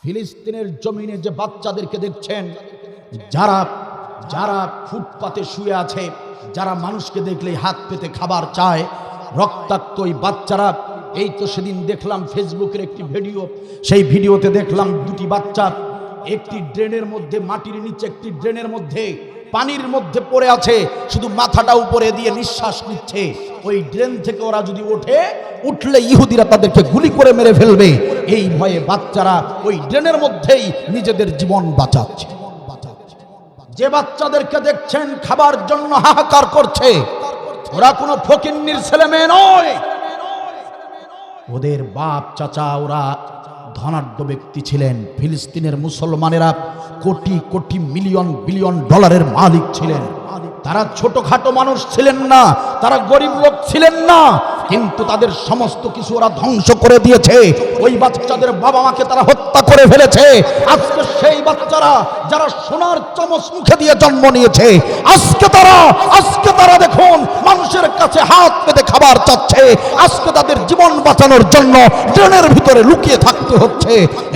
ফিলিস্তিনের জমিনে যে বাচ্চাদেরকে দেখছেন, যারা যারা ফুটপাতে শুয়ে আছে, যারা মানুষকে দেখলেই হাত পেতে খাবার চায়, রক্তাক্ত ওই বাচ্চারা। এই তো সেদিন দেখলাম ফেসবুকের একটি ভিডিও, সেই ভিডিওতে দেখলাম দুটি বাচ্চা একটি ড্রেনের মধ্যে, মাটির নিচে একটি ড্রেনের মধ্যে পানির মধ্যে পড়ে আছে, শুধু মাথাটা উপরে দিয়ে নিঃশ্বাস নিচ্ছে। ওই ড্রেন থেকে ওরা যদি উঠলে ইহুদিরা তাদেরকে গুলি করে মেরে ফেলবে, এই ভয়ে বাচ্চারা ওই ড্রেনের মধ্যেই নিজেদের জীবন বাঁচাচ্ছে। যে বাচ্চাদেরকে দেখছেন খাবার জন্য হাহাকার করছে, ওরা কোনো ফকিন্নির ছেলে মেয়ে নয়, ওদের বাপ চাচা ওরা ধনাঢ্য ব্যক্তি ছিলেন। ফিলিস্তিনের মুসলমানেরা কোটি কোটি মিলিয়ন বিলিয়ন ডলারের মালিক ছিলেন। তারা ছোটখাটো মানুষ ছিলেন না, তারা গরিব লোক ছিলেন না, কিন্তু তাদের সমস্ত কিছু ওরা ধ্বংস করে দিয়েছে। ওই বাচ্চাদের বাবা মাকে তারা হত্যা করে ফেলেছে। আজকে সেই বাচ্চারা যারা সোনার চামচ মুখে দিয়ে জন্ম নিয়েছে, আজকে তারা দেখুন মানুষের কাছে হাত পেতে খাবার চাচ্ছে। আজকে তাদের জীবন বাঁচানোর জন্য ট্রেনের ভিতরে লুকিয়ে থাকতে হচ্ছে।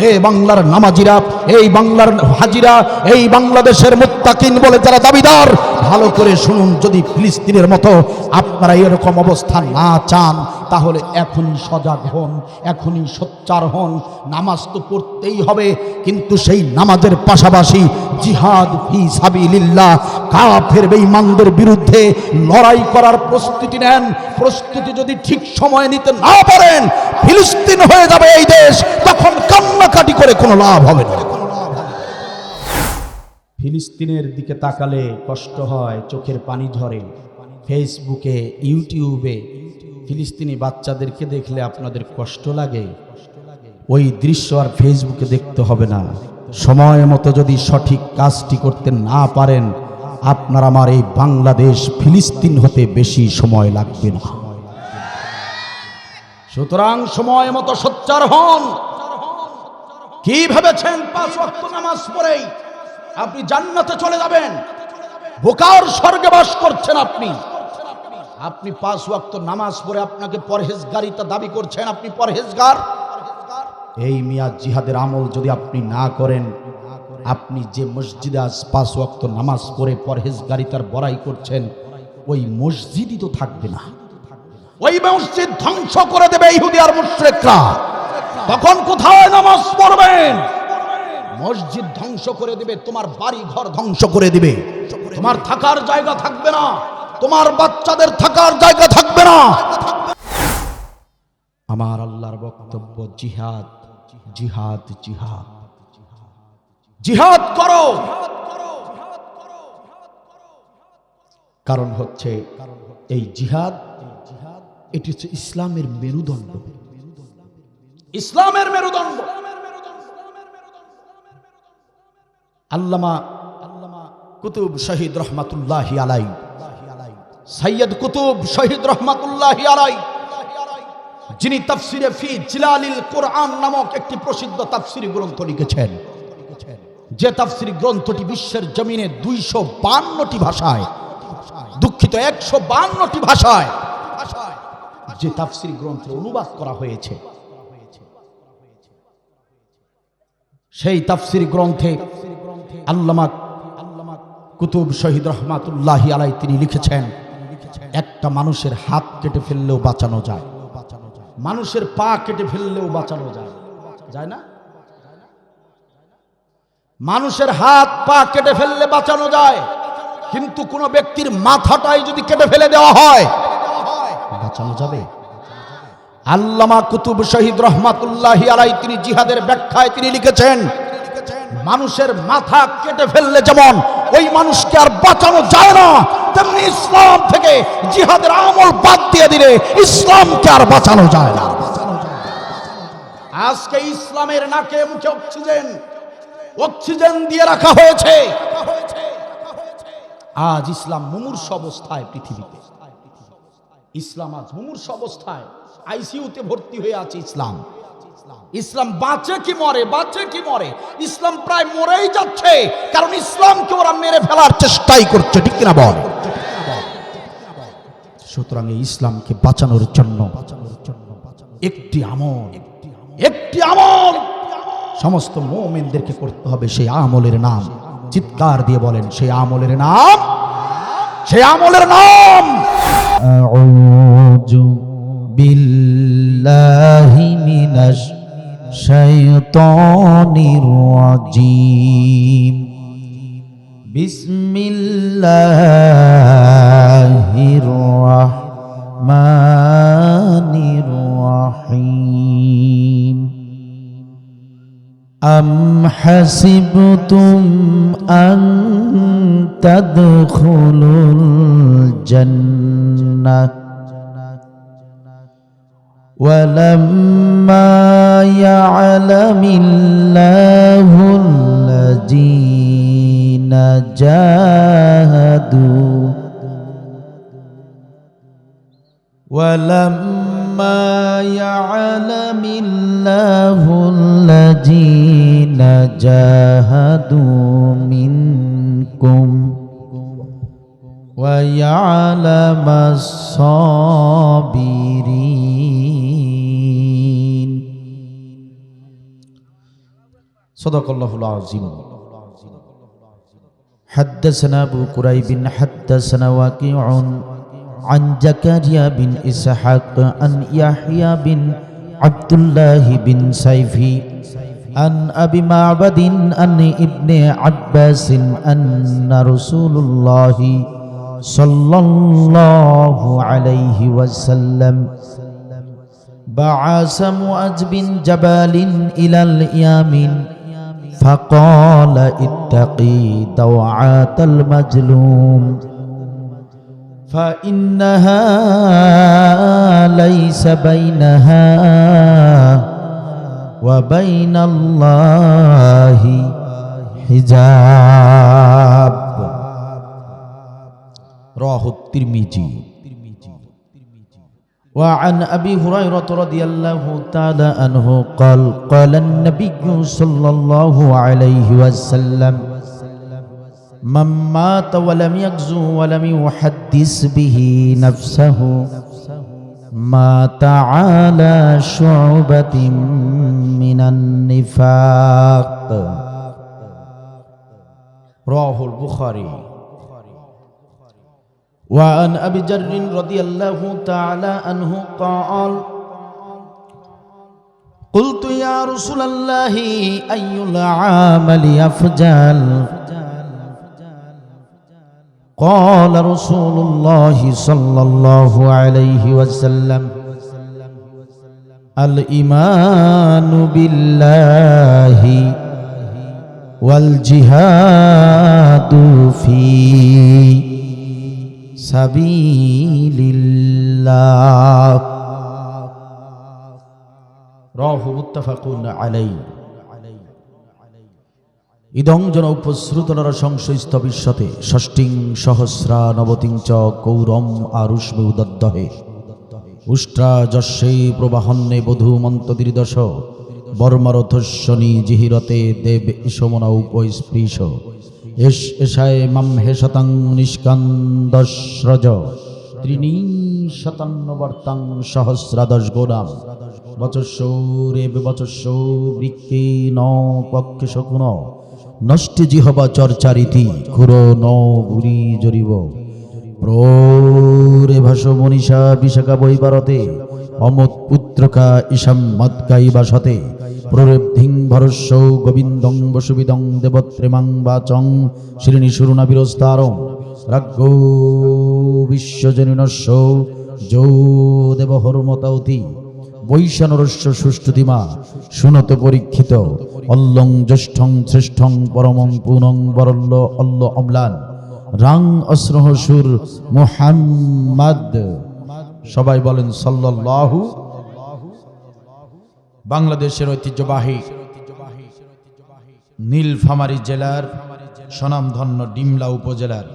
এই বাংলার নামাজিরা, এই বাংলার হাজিরা, এই বাংলাদেশের মুত্তাকিন বলে যারা দাবিদার, ভালো করে শুনুন, যদি ফিলিস্তিনের মতো আপনারা এরকম অবস্থা না চান, তাহলে এখনই সজাগ হন, এখনই সোচ্চার হন। নামাজ তো পড়তেই হবে, কিন্তু সেই নামাজের পাশাপাশি জিহাদ ফি সাবিলিল্লাহ, কাফের বেঈমানদের বিরুদ্ধে লড়াই করার প্রস্তুতি নেন। প্রস্তুতি যদি ঠিক সময়ে নিতে না পারেন, ফিলিস্তিন হয়ে যাবে এই দেশ, তখন কান্নাকাটি করে কোনো লাভ হবে না। ফিলিস্তিনের দিকে তাকালে কষ্ট হয়, চোখের পানি ঝরে। ফেসবুকে, ইউটিউবে ফিলিস্তিনি বাচ্চাদেরকে দেখলে আপনাদের কষ্ট লাগে। ওই দৃশ্য আর ফেসবুকে দেখতে হবে না। সময় মতো যদি সঠিক কাজটি করতে না পারেন, আপনার আমার এই বাংলাদেশ ফিলিস্তিন হতে বেশি সময় লাগবে না। সুতরাং সময় মতো সোচ্চার হন। কি ভেবেছেন 5 ওয়াক্ত নামাজ পড়েই আপনি জান্নাতে চলে যাবেন? বোকার স্বর্গে বাস করছেন আপনি। আপনি 5 ওয়াক্ত নামাজ পড়ে আপনাকে পরহেজগারিতা দাবি করছেন, আপনি পরহেজগার? এই মিয়া জিহাদের আমল যদি আপনি না করেন, আপনি যে মসজিদে আজ 5 ওয়াক্ত নামাজ পড়ে পরহেজগারিতার বড়াই করছেন, ওই মসজিদই তো থাকবে না। ওই মসজিদ ধ্বংস করে দেবে ইহুদি আর মুশরিকরা। তখন কোথায় নামাজ পড়বেন? মসজিদ ধ্বংস করে দিবে, তোমার বাড়ি ঘর ধ্বংস করে দিবে, তোমার থাকার জায়গা থাকবে না, তোমার বাচ্চাদের থাকার জায়গা থাকবে না। আমার আল্লাহর বক্তব্য, জিহাদ জিহাদ জিহাদ জিহাদ করো। কারণ হচ্ছে এই জিহাদ, এটি হচ্ছে ইসলামের মেরুদণ্ড, ইসলামের মেরুদণ্ড। আল্লামা কুতুব শহীদ রহমাতুল্লাহি আলাই, সৈয়দ কুতুব শহীদ রহমাতুল্লাহি আলাই, যিনি তাফসিরে ফি জিলালিল কোরআন নামক একটি প্রসিদ্ধ তাফসিরি গ্রন্থ লিখেছেন, যে তাফসিরি গ্রন্থটি বিশ্বের জমিনে 252টি ভাষায়, দুঃখিত 152টি ভাষায় যে তাফসিরি গ্রন্থ অনুবাদ করা হয়েছে, সেই তাফসিরি গ্রন্থে আল্লামা কুতুব শহীদ রহমাতুল্লাহি আলাই তিনি লিখেছেন, একটা মানুষের হাত কেটে ফেললেও বাঁচানো যায়, মানুষের পা কেটে ফেললেও বাঁচানো যায়, যায় না? মানুষের হাত পা কেটে ফেললে বাঁচানো যায়, কিন্তু কোন ব্যক্তির মাথাটাই যদি কেটে ফেলে দেওয়া হয়, বাঁচানো যাবে? আল্লামা কুতুব শহীদ রহমাতুল্লাহি আলাই তিনি জিহাদের ব্যাখ্যায় তিনি লিখেছেন, মানুষের মাথা কেটে ফেললে যেমন ওই মানুষকে আর বাঁচানো যায় না, তেমনি ইসলাম থেকে জিহাদের আমল বাদ দিয়ে দিলে ইসলামকে আর বাঁচানো যায় না। আজকে ইসলামের নাকে মুখে অক্সিজেন দিয়ে রাখা হয়েছে। আজ ইসলাম মুমূর্ষ অবস্থায়, পৃথিবীতে ইসলাম আজ মুমূর্ষ অবস্থায়, আইসিইউতে ভর্তি হয়ে আছে ইসলাম। ইসলাম বাঁচে কি মরে, বাঁচে কি মরে, ইসলাম প্রায় মরেই যাচ্ছে, কারণ ইসলামকে ওরা মেরে ফেলার চেষ্টাই করছে, ঠিক কিনা বল? সুতরাং এই ইসলামকে বাঁচানোর জন্য একটি আমল সমস্ত মুমিনদেরকে করতে হবে সেই আমলের নাম। চিৎকার দিয়ে বলেন সেই আমলের নাম, সেই আমলের নাম। আউযু বিল্লাহি মিনাশ শাইতানির রাজীম। বিসমিল্লাহির রাহমানির রাহিম। আম হাসিবতুম আন তাদখুলুল জান্নাহ ওয়ালাম্মা ইয়া'লামিল্লাহুল্লাযীনা জাহাদু ওয়ালাম্মা ইয়া'লামিল্লাহুল্লাযীনা জাহাদু মিনকুম ওয়া ইয়া'লামাস সাবিরিন। সাদাকাল্লাহুল আযীম। হাদ্দাসানা আবু কুরাইব হাদ্দাসানা ওয়াকিউন عن زكريا بن إسحاق عن يحيى بن عبد الله بن سيفي عن أبي معبد عن ابن عباس أن رسول الله صلى الله عليه وسلم بعث معاذ بن جبل إلى اليمن فقال اتقي دوعة المظلوم فإنها ليس بينها وبين الله حجاب। رواه الترمذي। وعن أبي هريرة رضي الله تعالى عنه قال قال النبي صلى الله عليه وسلم من مات ولم يغزو ولم يحدث به نفسه مات على شعبة من النفاق। رواه البخاري। وعن أبي ذر رضي الله تعالى عنه قال قلت يا رسول الله أي العمل أفضل قال رسول الله صلى الله عليه وسلم الإيمان بالله والجهاد في سبيل الله رواه متفق عليه। ইদং জন উপশ্রুতনর সংশয়স্থ বিশ্বতে ষষ্ঠিং সহস্রা নবতিং চ কৌরম আরুষ্মে উদদ্দহে উষ্ট্রা যস্যে প্রবাহন্নে বধূ মন্তদির্দশ বর্মরথস্বনি জিহিরতে দেব ইসমনা উপস্পৃশ এষ এষায় মাম হেশতাং নিষ্কান্দস্রজ ত্রিণী শতান্নবর্তাং সহস্রাদশ গোনাম বচস্য রেব বচস্য বৃক্ষে ন পক্ষে শকুন নষ্টে জিহবা চর্চারিতি খুর ন বুড়ি জরিব প্ররে ভাস মনীষা বিশাখা বৈবারতে অমত পুত্রকা ঈশাম মৎকাইবা সতে প্ররেবধিং ভরস্য গোবিন্দং বসুবিদং দেবত্রেমাং বাচং শ্রীণী সুরুণা বিরস্তারং রাজ্ঞো বিশ্বজনীনস্য যৌ দেব হরমতাউতি বৈশানরস্য সুষ্ঠুতিমা শুনত পরীক্ষিত অল্লং জ্যেষ্ঠং শ্রেষ্ঠং পরমং পুনং বরল্য অল্ল অম্লান রাং অস্রহ সুর মুহাম্মদ। সবাই বলেন সাল্লাল্লাহু। বাংলাদেশের ঐতিহ্যবাহী নীলফামারী জেলার স্বনামধন্য ডিমলা উপজেলার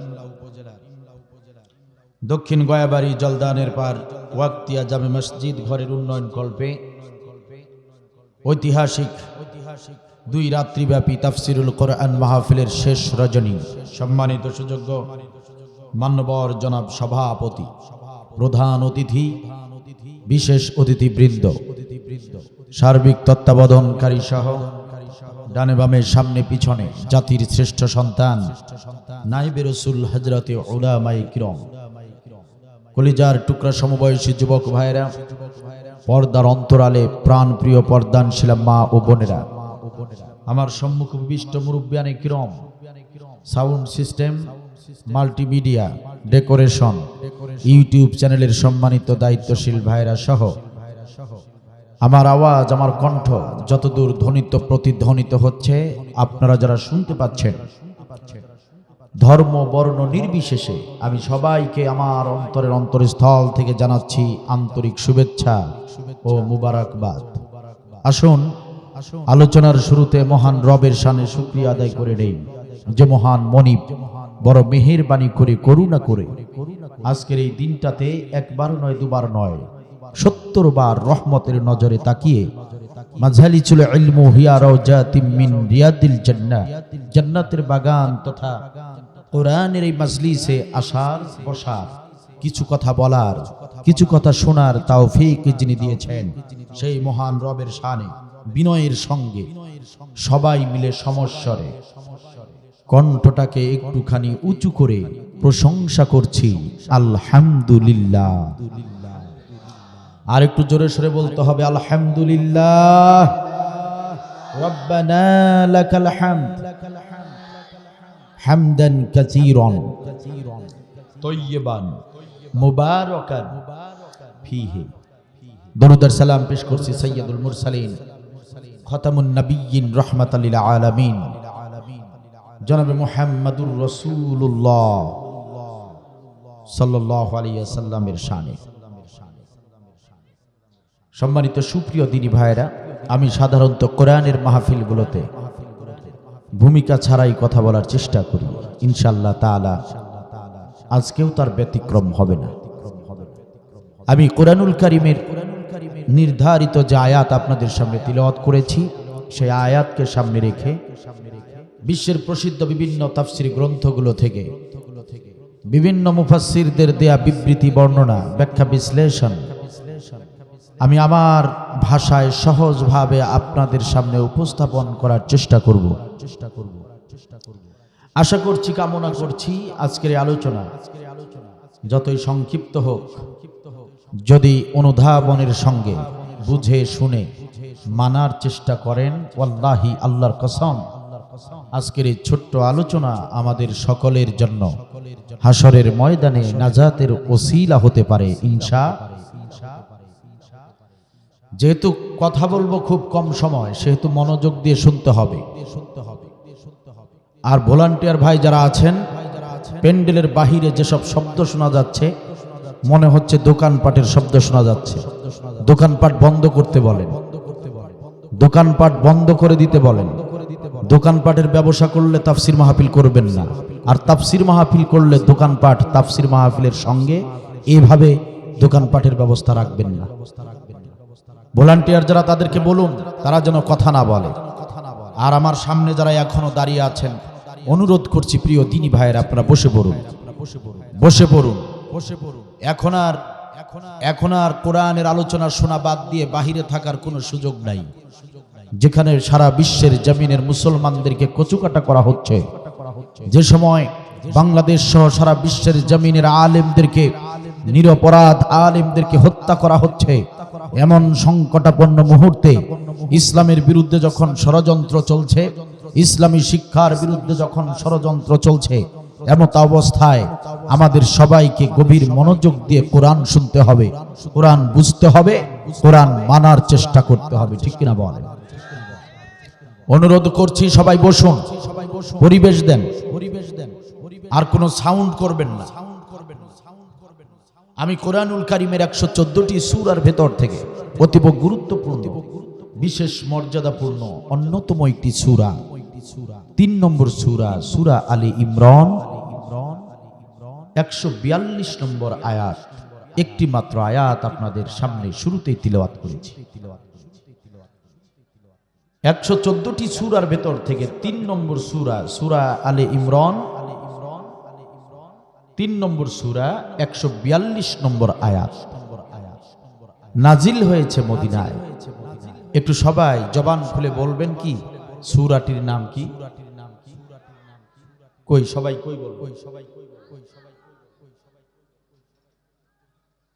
দক্ষিণ গয়াবাড়ি জলদানের পার ওয়াক্তিয়া জামে মসজিদ ঘরের উন্নয়ন কল্পে ঐতিহাসিক 2 রাত্রিব্যাপী তাফসিরুল কোরআন মাহফিলের শেষ রজনী সম্মানিত সুযোগ্য মান্যবর জনাব সভাপতি, প্রধান অতিথি, বিশেষ অতিথিবৃন্দ, সার্বিক তত্ত্বাবধানকারী সহ ডানে বামে সামনে পিছনে জাতির শ্রেষ্ঠ সন্তান নাইবে রাসূল হযরতে উলামায়ে কিরাম, কলিজার টুকরা সমবয়সী যুবক ভাইরা, পর্দার অন্তরালে প্রাণপ্রিয় পর্দানশীল মা ও বোনেরা, আমার সম্মুখ বিশিষ্ট মুরব্বিয়ানে কিরাম, sound system, multimedia, decoration, YouTube চ্যানেলের সম্মানিত দায়িত্বশীল ভাইরা সহ আমার আওয়াজ, আমার কণ্ঠ যতদূর ধ্বনিত প্রতিধ্বনিত হচ্ছে, আপনারা যারা শুনতে পাচ্ছেন, ধর্ম বর্ণ নির্বিশেষে আমি সবাইকে আমার অন্তরের অন্তরস্থল থেকে জানাচ্ছি আন্তরিক শুভেচ্ছা ও মুবারকবাদ। আসুন আলোচনার শুরুতে মহান রবের শানে শুকরিয়া আদায় করে নেই, যে মহান মনিব বড় মেহেরবানি করে করুণা করে আজকের এই দিনটাতে একবার নয় দুবার নয় 70 বার রহমতের নজরে তাকিয়ে মাঝালিচুল ইলমু হিয়া রাউজাতিম মিন রিয়াদিল জান্নাহ, জান্নাতের বাগান তথা কোরআনের এই মাজলিসে আসার বসার, কিছু কথা বলার, কিছু কথা শোনার তৌফিক যিনি দিয়েছেন, সেই মহান রবের শানে বিনয়ের সঙ্গে সবাই মিলে সমস্বরে কণ্ঠটাকে একটুখানি উঁচু করে প্রশংসা করছি আলহামদুলিল্লাহ। আর একটু জোরে সরে বলতে হবে আলহামদুলিল্লাহ। রব্বানা লাকাল হামদ হামদান কাসীরান তাইয়িবান মুবারাকান ফীহি। দরুদ আর সালাম পেশ করছি সাইয়্যিদুল মুরসালিন খাতামুন নবিয়্যিন রাহমাতাল লিল আলামিন জনাবে মুহাম্মাদুর রাসূলুল্লাহ সাল্লাল্লাহু আলাইহি ওয়াসাল্লামের শানে। সম্মানিত সুপ্রিয় দিনী ভাইরা, আমি সাধারণত কোরআনের মাহফিলগুলোতে ভূমিকা ছাড়াই কথা বলার চেষ্টা করি, ইনশাআল্লাহ তাআলা আজকেও তার ব্যতিক্রম হবে না। আমি কোরআনুল কারীমের নির্ধারিত যে আয়াত আপনাদের সামনে তিলাওয়াত করেছি, সেই আয়াতকে সামনে রেখে বিশ্বের প্রসিদ্ধ বিভিন্ন তাফসীর গ্রন্থগুলো থেকে বিভিন্ন মুফাসসিরদের দেয়া বিবৃতি, বর্ণনা, ব্যাখ্যা, বিশ্লেষণ আমি আমার ভাষায় সহজভাবে আপনাদের সামনে উপস্থাপন করার চেষ্টা করব। আশা করছি, কামনা করছি আজকের এই আলোচনা যতই সংক্ষিপ্ত হোক, যদি অনুধাবনের সঙ্গে বুঝে শুনে মানার চেষ্টা করেন, ওয়াল্লাহি আল্লাহর কসম, আজকের এই ছোট্ট আলোচনা আমাদের সকলের জন্য হাসরের ময়দানে নাজাতের ওসিলা হতে পারে ইনশাআল্লাহ। যেহেতু কথা বলবো খুব কম সময়, সেহেতু মনোযোগ দিয়ে শুনতে হবে। আর ভলান্টিয়ার ভাই যারা আছেন, প্যান্ডেলের বাহিরে যেসব শব্দ শোনা যাচ্ছে, মনে হচ্ছে দোকানপাটের শব্দ শোনা যাচ্ছে, দোকানপাট বন্ধ করতে বলেন, দোকানপাট বন্ধ করে দিতে বলেন। দোকানপাটের ব্যবসা করলে তাফসির মাহফিল করবেন না, আর তাফসির মাহফিল করলে দোকানপাট তাফসির মাহফিলের সঙ্গে এভাবে দোকানপাটের ব্যবস্থা রাখবেন না। ভলান্টিয়ার যারা, তাদেরকে বলুন তারা যেন কথা না বলে। আর আমার সামনে যারা এখনো দাঁড়িয়ে আছেন, অনুরোধ করছি প্রিয় দিনী ভাইয়ের, আপনারা বসে পড়ুন, বসে পড়ুন। এখন আর কোরআনের আলোচনা শোনা বাদ দিয়ে বাহিরে থাকার কোনো সুযোগ নাই। যেখানে সারা বিশ্বের জমিনের মুসলমানদেরকে কচুকাটা করা হচ্ছে, যে সময় বাংলাদেশ সহ সারা বিশ্বের জমিনের আলেমদেরকে, নিরপরাধ আলেমদেরকে হত্যা করা হচ্ছে, এমন সংকটাপন্ন মুহূর্তে ইসলামের বিরুদ্ধে যখন ষড়যন্ত্র চলছে, ইসলামী শিক্ষার বিরুদ্ধে যখন ষড়যন্ত্র চলছে, এমত অবস্থায় আমাদের সবাইকে গভীর মনোযোগ দিয়ে কোরআন শুনতে হবে, কোরআন বুঝতে হবে, কোরআন মানার চেষ্টা করতে হবে, ঠিক কিনা বলেন? অনুরোধ করছি সবাই বসুন, পরিবেশ দেন, আর কোনো সাউন্ড করবেন না। আমি কোরআনুল কারীমের 114টি সূরার ভেতর থেকে অতীব গুরুত্বপূর্ণ, বিশেষ মর্যাদাপূর্ণ অন্যতম একটি সূরা, 3 নম্বর সূরা, সূরা আলী ইমরান, 142 নম্বর আয়াত, একটি মাত্র আয়াত আপনাদের সামনে শুরুতেই তিলাওয়াত করেছি। 114টি সূরার ভেতর থেকে 3 নম্বর সূরা, সূরা আলী ইমরান, 3 নম্বর সূরা, 142 নম্বর আয়াত নাজিল হয়েছে মদিনায়। একটু সবাই জবান খুলে বলবেন কি সূরাটির নাম কি? কই সবাই কই বলবো?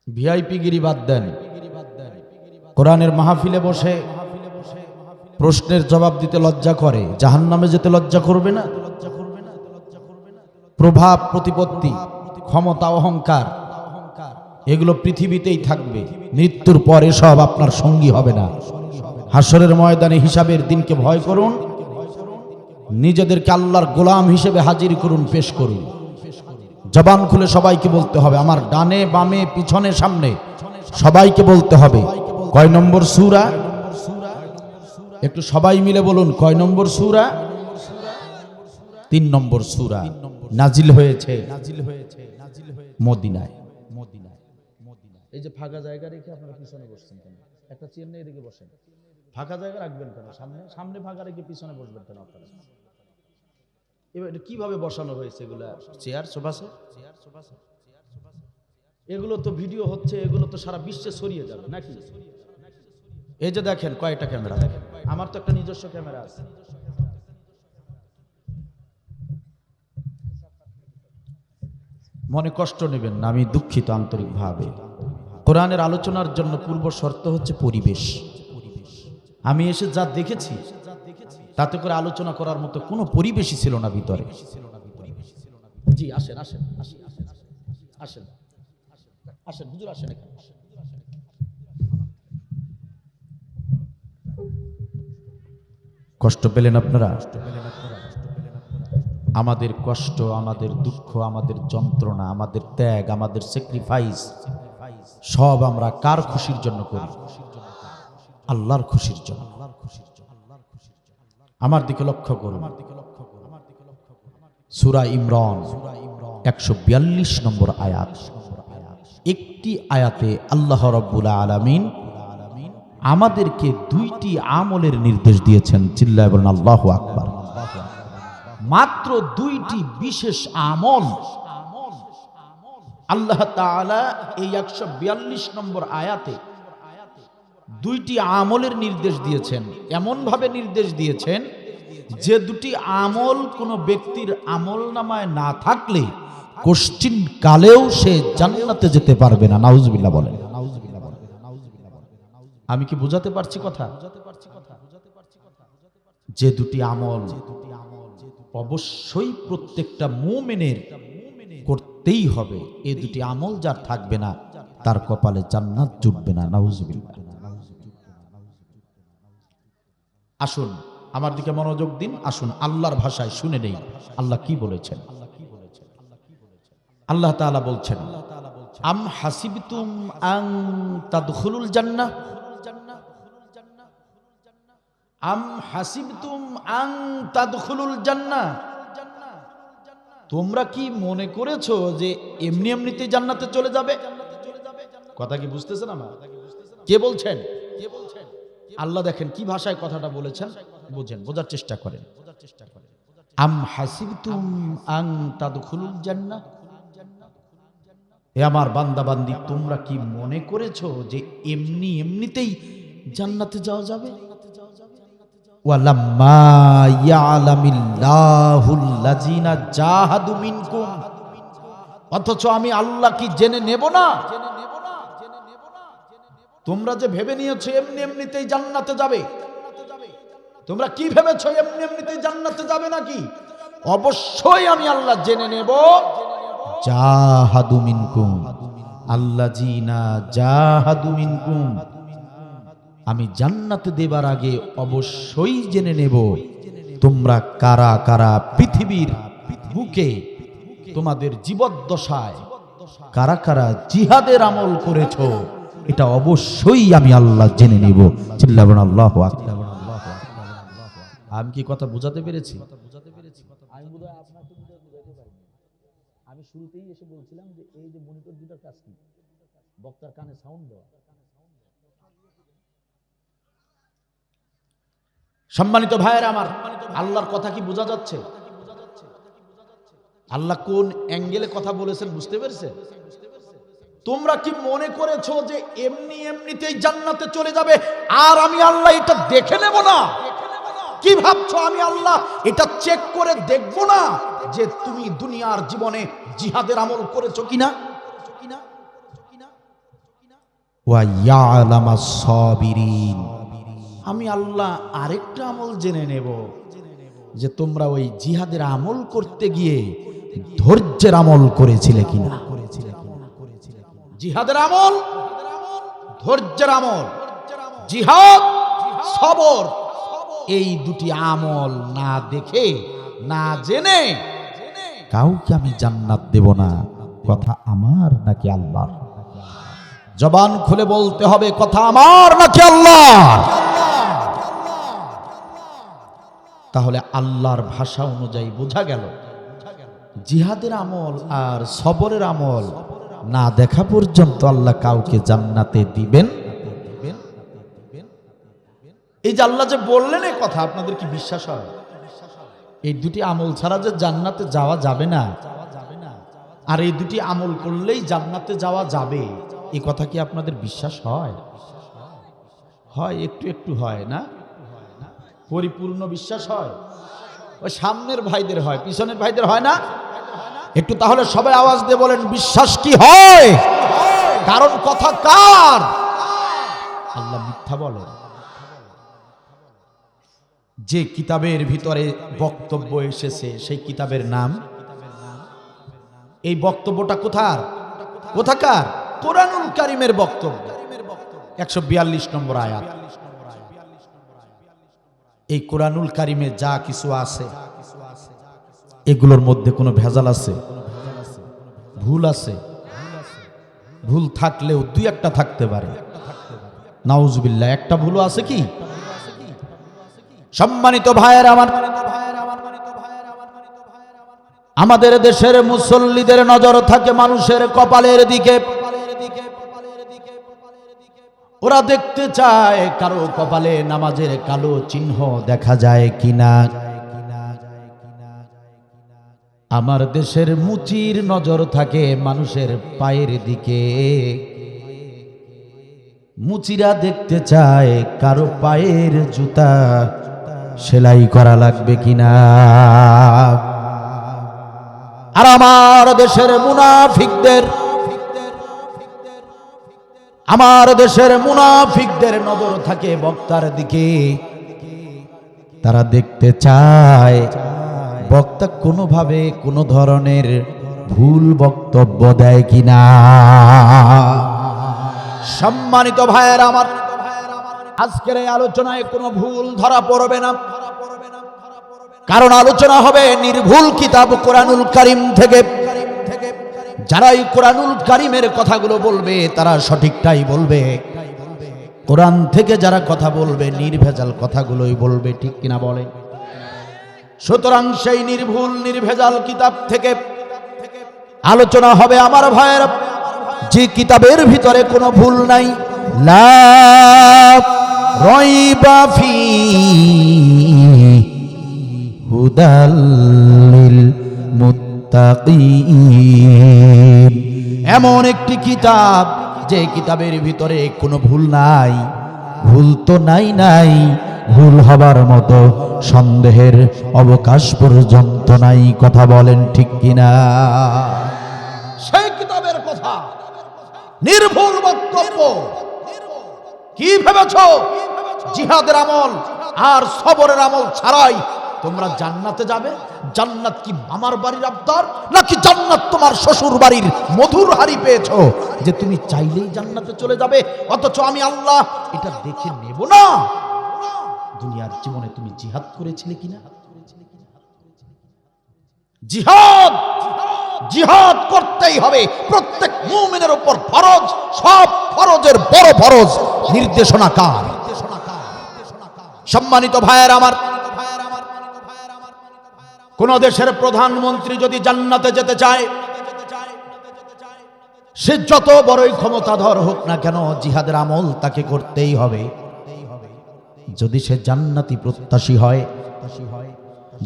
ভিআইপি গিরি বাদ দেন, কোরআনের মাহফিলে বসে প্রশ্নের জবাব দিতে লজ্জা করে, জাহান্নামে যেতে লজ্জা করবে না? প্রভাব প্রতিপত্তি ক্ষমতা অহংকার এগুলো পৃথিবীতেই থাকবে, মৃত্যুর পর এসব আপনার সঙ্গী হবে না। হাসরের ময়দানে হিসাবের দিনকে ভয় করুন, নিজেদেরকে আল্লাহর গোলাম হিসেবে হাজির করুন, পেশ করুন। জবান খুলে সবাইকে বলতে হবে, আমার ডানে বামে পিছনে সামনে সবাইকে বলতে হবে কয় নম্বর সূরা? একটু সবাই মিলে বলুন, কয় নম্বর সূরা? 3 নম্বর সূরা নাজিল হয়েছে মদিনায়। এই যে ফাঁকা জায়গা রেখে আপনারা পিছনে বসছেন কেন? একটা চেয়ার নিয়ে এদিকে বসেন। ফাঁকা জায়গা রাখবেন কেন? সামনে ফাঁকা রেখে পিছনে বসবেন কেন আপনারা? এবার কিভাবে বসানো হয়েছে এগুলা? চেয়ার, সোফা সেট, এগুলো তো ভিডিও হচ্ছে, এগুলো তো সারা বিশ্বে ছড়িয়ে যাবে নাকি? এই যে দেখেন কয়টা ক্যামেরা, দেখেন আমার তো একটা নিজস্ব ক্যামেরা আছে। মনে কষ্ট নেবেন না, আমি দুঃখিত আন্তরিকভাবে। কোরআনের আলোচনার জন্য পূর্ব শর্ত হচ্ছে পরিবেশ। আমি এসে যা দেখেছি তাতে করে আলোচনা করার মতো কোনো পরিবেশই ছিল না ভিতরে। জি আসেন আসেন আসেন আসেন আসেন হুজুর আসেন এখানে। কষ্ট পেলেন আপনারা? আমাদের কষ্ট, আমাদের দুঃখ, আমাদের যন্ত্রণা, আমাদের ত্যাগ, আমাদের স্যাক্রিফাইস সব আমরা কার খুশির জন্য করি? আল্লাহর খুশির জন্য। আমার দিকে লক্ষ্য করুন, সূরা ইমরান 142 নম্বর আয়াত। একটি আয়াতে আল্লাহ রাব্বুল আলামিন আমাদেরকে 2টি আমলের নির্দেশ দিয়েছেন। চিল্লায় বলেন আল্লাহু আকবার। মাত্র 2টি বিশেষ আমল আল্লাহ তাআলা এই 142 নম্বর আয়াতে 2টি আমলের নির্দেশ দিয়েছেন। এমন ভাবে নির্দেশ দিয়েছেন যে 2টি আমল কোনো ব্যক্তির আমল নামায় না থাকলে কোশ্চিন কালেও সে জান্নাতে যেতে পারবে না। নাউজুবিল্লাহ বলেন। আমি কি বুঝাতে পারছি কথা? যে 2টি আমল অবশ্যই প্রত্যেকটা মুমিনের করতেই হবে, এই 2টি আমল যার থাকবে না তার কপালে জান্নাত জুটবে না। নাউজুবিল্লাহ। আসুন আমার দিকে মনোযোগ দিন, আসুন আল্লাহর ভাষায় শুনে নেই আল্লাহ কি বলেছেন। আল্লাহ তাআলা বলছেন, আম হাসিবতুম আন তাদখুলুল জান্নাহ, আম হাসিবতুম আন তাদখুলুল জান্নাহ, তোমরা কি মনে করেছো যে এমনি এমনিতে জান্নাতে চলে যাবে? কথা কি বুঝতেছেন আমার? কে বলছেন? আল্লাহ দেখেন কি ভাষায় কথাটা বলেছেন, বুঝেন, বোঝার চেষ্টা করেন। আম হাসিবতুম আন তাদখুলুল জান্নাহ, হে আমার বান্দা বান্দি, তোমরা কি মনে করেছো যে এমনি এমনিতেই জান্নাতে যাওয়া যাবে? ওয়ালাম্মা ইয়ালামিল্লাহুল লাযিনা জাহাদু মিনকুম, অথচ আমি আল্লাহ কি জেনে নেব না? তোমরা যে ভেবে নিয়েছো এমনি এমনিতেই জান্নাতে যাবে, তোমরা কি ভেবেছো এমনি এমনিতেই জান্নাতে যাবে নাকি? অবশ্যই আমি আল্লাহ জেনে নেব। জাহাদু মিনকুম, আল্লাযিনা জাহাদু মিনকুম, আমি জান্নাতে দেবার আগে অবশ্যই জেনে নেব তোমরা কারা কারা পৃথিবীর বুকে তোমাদের জীবদ্দশায় কারা কারা জিহাদের আমল করেছো, এটা অবশ্যই আমি আল্লাহ জেনে নেব। চিল্লাবেন আল্লাহু আকবার। আমি কি কথা বুঝাতে পেরেছি? আমি শুরুতেই এসে বলছিলাম যে এই যে মনিটর দুটার কাজ কি? বক্তার কানে সাউন্ড দেওয়া। সম্মানিত ভাইয়েরা আমার, আল্লাহর কথা কি বোঝা যাচ্ছে? আল্লাহ কোন অ্যাঙ্গেলে কথা বলেছেন বুঝতে পেরেছেন? তোমরা কি মনে করেছো যে এমনি এমনিতেই জান্নাতে চলে যাবে আর আমি আল্লাহ এটা দেখে নেব না? কি ভাবছো আমি আল্লাহ এটা চেক করে দেখব না যে তুমি দুনিয়ার জীবনে জিহাদের আমল করেছো কিনা? ওয়া ইয়ালামাস সাবিরিন, আমি আল্লাহ আরেকটা আমল জেনে নেব যে তোমরা ওই জিহাদের আমল করতে গিয়ে ধৈর্যের আমল করেছিলে কিনা। জিহাদের আমল, ধৈর্যের আমল, জিহাদ, সবর, এই দুটি আমল না দেখে না জেনে কাউকে আমি জান্নাত দেব না। কথা আমার নাকি আল্লাহর? জবান খুলে বলতে হবে, কথা আমার নাকি আল্লাহর? তাহলে আল্লাহর ভাষা অনুযায়ী বোঝা গেল জিহাদের আমল আর সবরের আমল না দেখা পর্যন্ত আল্লাহ কাউকে জান্নাতে দিবেন। এই যে আল্লাহ যে বললেন এই কথা, আপনাদের কি বিশ্বাস হয়? এই দুটি আমল ছাড়া যে জান্নাতে যাওয়া যাবে না, আর এই দুটি আমল করলেই জান্নাতে যাওয়া যাবে, এই কথা কি আপনাদের বিশ্বাস হয়? হয়, একটু একটু হয় না? পরিপূর্ণ বিশ্বাস হয়? ওই সামনের ভাইদের হয়, পিছনের ভাইদের হয় না? একটু তাহলে সবাই আওয়াজ দিয়ে বলেন বিশ্বাস কি হয়? কারণ কথা কার? আল্লাহ মিথ্যা বলেন? যে কিতাবের ভিতরে বক্তব্য এসেছে সেই কিতাবের নাম, এই বক্তব্যটা কোথাকার? কোরআনুল কারীমের বক্তব্য, 142 নম্বর আয়াত। এই কোরআনুল কারীমে যা কিছু আছে এগুলোর মধ্যে কোনো ভেজাল আছে? ভুল আছে? ভুল থাকলেও দুই একটা থাকতে পারে, নাউজুবিল্লাহ। একটা ভুলও আছে কি? সম্মানিত ভাইয়ের আমার, আমাদের দেশের মুসল্লিদের নজর থাকে মানুষের কপালের দিকে। ওরা দেখতে চায় কারো কপালে নামাজের কালো চিহ্ন দেখা যায় কিনা। আমার দেশের মুচির নজর থাকে মানুষের পায়ের দিকে। মুচিরা দেখতে চায় কারো পায়ের জুতা সেলাই করা লাগবে কিনা। আর আমার দেশের মুনাফিকদের নজর থাকে বক্তার দিকে। তারা দেখতে চায় বক্তা কোনোভাবে কোনো ধরনের ভুল বক্তব্য দেয় কিনা। সম্মানিত ভাইয়েরা আমার, আজকের এই আলোচনায় কোনো ভুল ধরা পড়বে না, কারণ আলোচনা হবে নির্ভুল কিতাব কোরআনুল কারীম থেকে। যারা এই কোরআনুল কারীমের কথাগুলো বলবে তারা সঠিকটাই বলবে। কোরআন থেকে যারা কথা বলবে নির্ভেজাল কথাগুলোই বলবে, ঠিক কিনা বলে? সুতরাং সেই নির্ভুল নির্ভেজাল কিতাব থেকে আলোচনা হবে আমার ভাইয়েরা, যে কিতাবের ভিতরে কোনো ভুল নাই। লা রাইবা ফি হুদাল লিল মুত্তাকিন, এমন একটি কিতাব যে কিতাবের ভিতরে কোনো ভুল নাই। ভুল তো নাই, ভুল হবার মতো সন্দেহের অবকাশ পর্যন্ত নাই। কথা বলেন ঠিক কিনা? সেই কিতাবের কথা, নির্ভুল বক্তব্য। কি ভেবেছো জিহাদের আমল আর সবরের আমল ছাড়াই তোমরা জান্নাতে যাবে? জান্নাত কি আমার বাড়ির আবদার, নাকি জান্নাত তোমার শ্বশুর বাড়ির মধুর হাড়ি পেয়েছো যে তুমি চাইলেই জান্নাতে চলে যাবে? অথচ আমি আল্লাহ এটা দেখে নেব না দুনিয়ার জীবনে তুমি জিহাদ করেছিলে কিনা। জিহাদ করতেই হবে, প্রত্যেক মুমিনের উপর ফরজ। সব ফরজের বড় ফরজ নির্দেশনা কার? সম্মানিত ভাইয়ের আমার, কোন দেশের প্রধানমন্ত্রী যদি জান্নাতে যেতে চায়, সে যত বড়ই ক্ষমতাধর হোক না কেন, জিহাদের আমল তাকে করতেই হবে যদি সে জান্নাতি প্রত্যাশী হয়।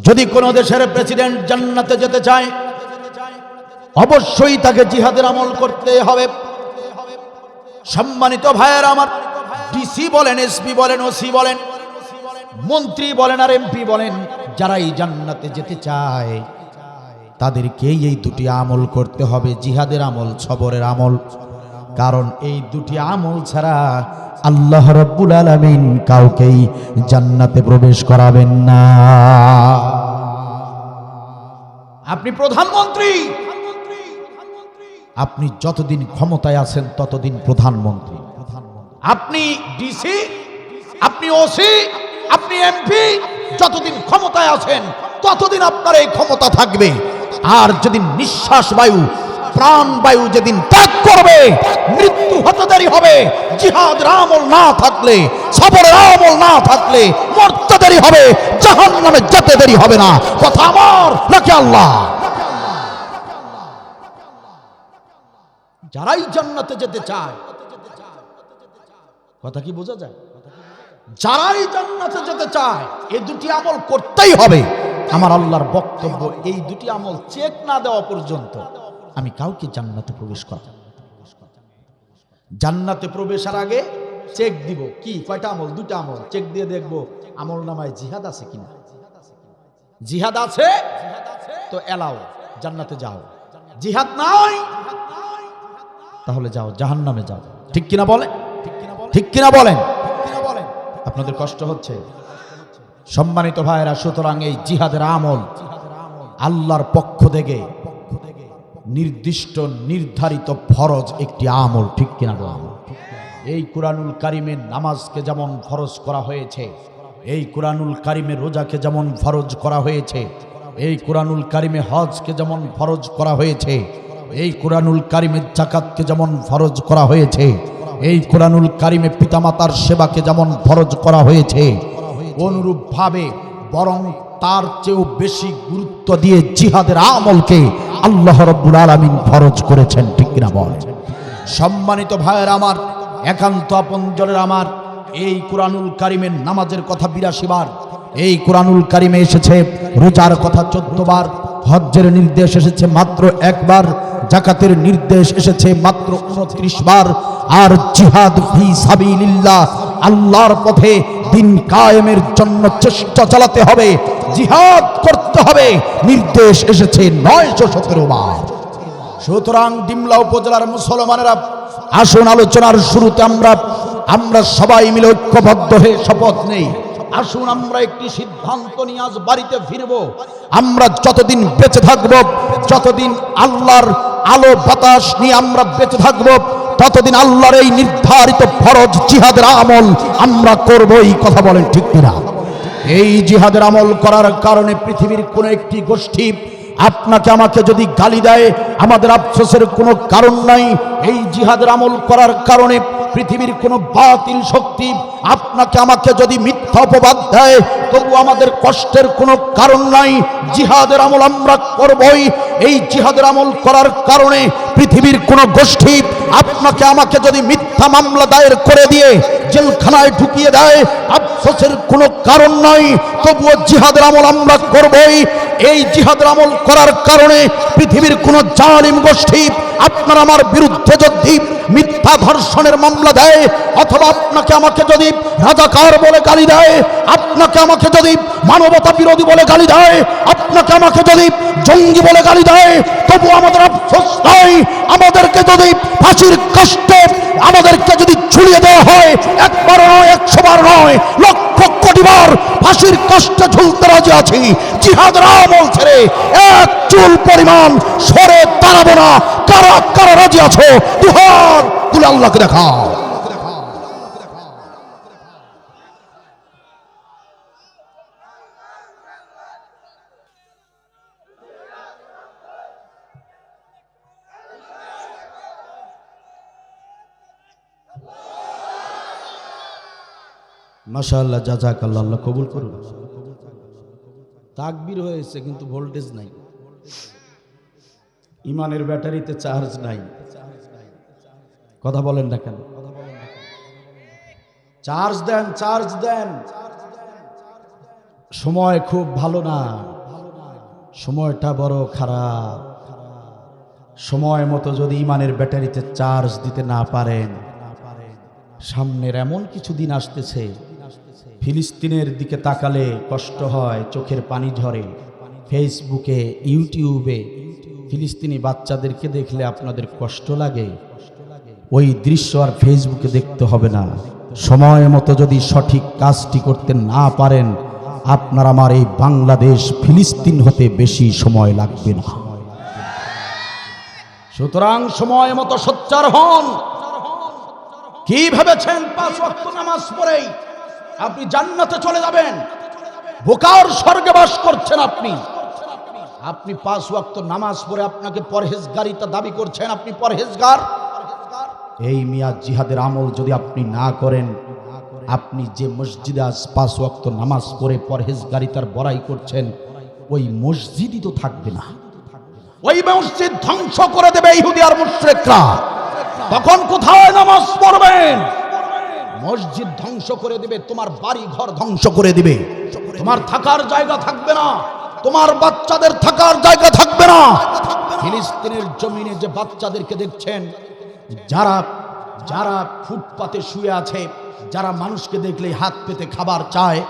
যদি কোন দেশের প্রেসিডেন্ট জান্নাতে যেতে চায়, অবশ্যই তাকে জিহাদের আমল করতে হবে। সম্মানিত ভাইয়েরা আমার, ডিসি বলেন, এসপি বলেন, ওসি বলেন, মন্ত্রী বলেন আর এমপি বলেন, যারা এই জান্নাতে যেতে চায় তাদেরকেই এই দুটি আমল করতে হবে, জিহাদের আমল, সবরের আমল। কারণ এই দুটি আমল ছাড়া আল্লাহ রাব্বুল আলামিন কাউকেই জান্নাতে প্রবেশ করাবেন না। আপনি প্রধানমন্ত্রী, আপনি যতদিন ক্ষমতায় আছেন ততদিন প্রধানমন্ত্রী। আপনি ডিসি, আপনি ওসি, আপনি এমপি, যতদিন ক্ষমতায় আছেন ততদিন আপনার এই ক্ষমতা থাকবে। আর যেদিন নিঃশ্বাস বায়ু, প্রাণ বায়ু যেদিন ত্যাগ করবে, মৃত্যু হতে দেরি হবে। জিহাদের আমল না থাকলে, সবরের আমল না থাকলে মরতে দেরি হবে, জাহান্নামে যেতে দেরি হবে না। কথা আমার নাকি আল্লাহ? যারাই জান্নাতে যেতে চায়, কথা কি বোঝা যায়? যারাই জান্নাতে যেতে চায় এই দুটি আমল করতেই হবে। আমার আল্লাহর বক্তব্য, এই দুটি আমল চেক না দেওয়া পর্যন্ত আমি কাউকে জান্নাতে প্রবেশ করাবো। জান্নাতে প্রবেশের আগে চেক দিব। কি কয়টা আমল? দুটা আমল। চেক দিয়ে দেখবো আমল নামায় জিহাদ আছে কিনা। জিহাদ আছে তো এলাও, জান্নাতে যাও। জিহাদ নাই তাহলে যাও, জাহান্নামে যাও। ঠিক কিনা বলেন? ঠিক কিনা বলেন? আপনাদের কষ্ট হচ্ছে? সম্মানিত ভাইরা, সুতরাং এই জিহাদের আমল আল্লাহর পক্ষ থেকে নির্দিষ্ট নির্ধারিত ফরজ একটি আমল। ঠিক কিনা বলেন? এই কুরআনুল কারীমের নামাজকে যেমন ফরজ করা হয়েছে, এই কুরআনুল কারীমের রোজাকে যেমন ফরজ করা হয়েছে, এই কুরআনুল কারীমে হজকে যেমন ফরজ করা হয়েছে, এই কুরআনুল কারীমের যাকাতকে যেমন ফরজ করা হয়েছে, এই কুরআনুল কারীমে পিতামাতার সেবাকে যেমন ফরজ করা হয়েছে, অনুরূপভাবে বরং তার চেয়েও বেশি গুরুত্ব দিয়ে জিহাদের আমলকে আল্লাহ রাব্বুল আলামিন ফরজ করেছেন। ঠিক কিনা বলেন? সম্মানিত ভাইয়েরা আমার, একান্ত আপনজনের আমার, এই কুরআনুল কারীমের নামাজের কথা ৮২ বার, এই কুরআনুল কারীমে এসেছে রোজার কথা ১৪ বার, হজ্জের নির্দেশ এসেছে মাত্র একবার, যাকাতের নির্দেশ এসেছে মাত্র ২৯ বার, আর জিহাদ ফি সাবিলিল্লাহ, আল্লাহর পথে দিন কায়েমের জন্য চেষ্টা চালাতে হবে, জিহাদ করতে হবে, নির্দেশ এসেছে ৯১৭ বার। সুতরাং ডিমলা উপজেলার মুসলমানেরা, আসুন আলোচনার শুরুতে আমরা সবাই মিলে ঐক্যবদ্ধ হয়ে শপথ নেই। আসুন আমরা একটি সিদ্ধান্ত নিয়ে আজ বাড়িতে ফিরব। আমরা যতদিন বেঁচে থাকব, যতদিন আল্লাহর আলো বাতাস নিয়ে আমরা বেঁচে থাকব, ততদিন আল্লাহর এই নির্ধারিত ফরজ জিহাদের আমল আমরা করবই। কথা বলেন ঠিক কিনা? এই জিহাদের আমল করার কারণে পৃথিবীর কোন একটি গোষ্ঠী আপনাকে আমাকে যদি গালি দেয়, আমাদের আফসোসের কোনো কারণ নাই। এই জিহাদের আমল করার কারণে পৃথিবীর কোনো বাতিল শক্তি আপনাকে আমাকে যদি মিথ্যা অপবাদ দেয়, তবু আমাদের কষ্টের কোনো কারণ নাই। জিহাদের আমল আমরা করবই। এই জিহাদের আমল করার কারণে পৃথিবীর কোনো গোষ্ঠী আপনাকে আমাকে যদি মিথ্যা মামলা দায়ের করে দিয়ে জেলখানায় ঢুকিয়ে দেয়, আফসোসের কোনো কারণ নাই, তবুও জিহাদের আমল আমরা করবই। এই জিহাদের আমল করার কারণে পৃথিবীর কোনো জালিম গোষ্ঠী আপনার আমার বিরুদ্ধে যদি মিথ্যা ধর্ষণের মামলা দেয়, অথবা আপনাকে আমাকে যদি রাজাকার বলে গালি দেয়, আপনাকে আমাকে যদি মানবতা বিরোধী বলে গালি দেয়, আপনাকে আমাকে যদি জঙ্গি বলে গালি দেয়, তবু আমাদের আফসোস নাই। আমাদেরকে যদি ফাঁসির কষ্টে আমাদেরকে যদি ঝুলিয়ে দেওয়া হয়, একবার নয়, ১০০ বার নয়, লক্ষ কোটি বার ফাঁসির কষ্টে ঝুলতে রাজি আছি। জিহাদের আমল ছেড়ে এক চুল পরিমাণ সরে দাঁড়াবো না। কারা কারা রাজি আছো? দুহাত তুলে আল্লাহকে দেখাও। মাশাআল্লাহ, জাযাকাল্লাহ, আল্লাহ কবুল করুন। তাকবীর হয়েছে কিন্তু ভোল্টেজ নাই, ইমানের ব্যাটারিতে চার্জ নাই। কথা বলেন না কেন? চার্জ দেন, চার্জ দেন। সময় খুব ভালো না, সময়টা বড় খারাপ। সময় মতো যদি ইমানের ব্যাটারিতে চার্জ দিতে না পারেন, সামনের এমন কিছু দিন আসতেছে ফিলিস্তিনের দিকে তাকালে কষ্ট হয়, চোখের পানি ঝরে। ফেসবুকে, ইউটিউবে ফিলিস্তিনি বাচ্চাদেরকে দেখলে আপনাদের কষ্ট লাগে। ওই দৃশ্য আর ফেসবুকে দেখতে হবে না। সময় মতো যদি সঠিক কাজটি করতে না পারেন, আপনার আমার এই বাংলাদেশ ফিলিস্তিন হতে বেশি সময় লাগবে না। সুতরাং সময় মতো সোচ্চার হন। কি ভেবেছেন 5 ওয়াক্ত নামাজ পড়েই আপনি জান্নাতে চলে যাবেন? বোকার স্বর্গে বাস করছেন আপনি। আপনি 5 ওয়াক্ত নামাজ পড়ে আপনাকে পরহেজগারিতা দাবি করছেন, আপনি পরহেজগার। এই মিয়া জিহাদের আমল যদি আপনি না করেন, আপনি যে মসজিদে আজ 5 ওয়াক্ত নামাজ পড়ে পরহেজগারিতার বড়াই করছেন, ওই মসজিদই তো থাকবে না। ওই মসজিদ ধ্বংস করে দেবে ইহুদি আর মুশরিকরা। তখন কোথায় নামাজ পড়বেন? মসজিদ ধ্বংস করে দিবে, তোমার বাড়ি ঘর ধ্বংস করে দিবে, তোমার থাকার জায়গা থাকবে না, তোমার বাচ্চাদের থাকার জায়গা থাকবে না। ফিলিস্তিনের জমিনে যে বাচ্চাদেরকে দেখছেন, যারা যারা ফুটপাতে শুয়ে আছে, যারা মানুষকে দেখলে হাত পেতে খাবার চায়,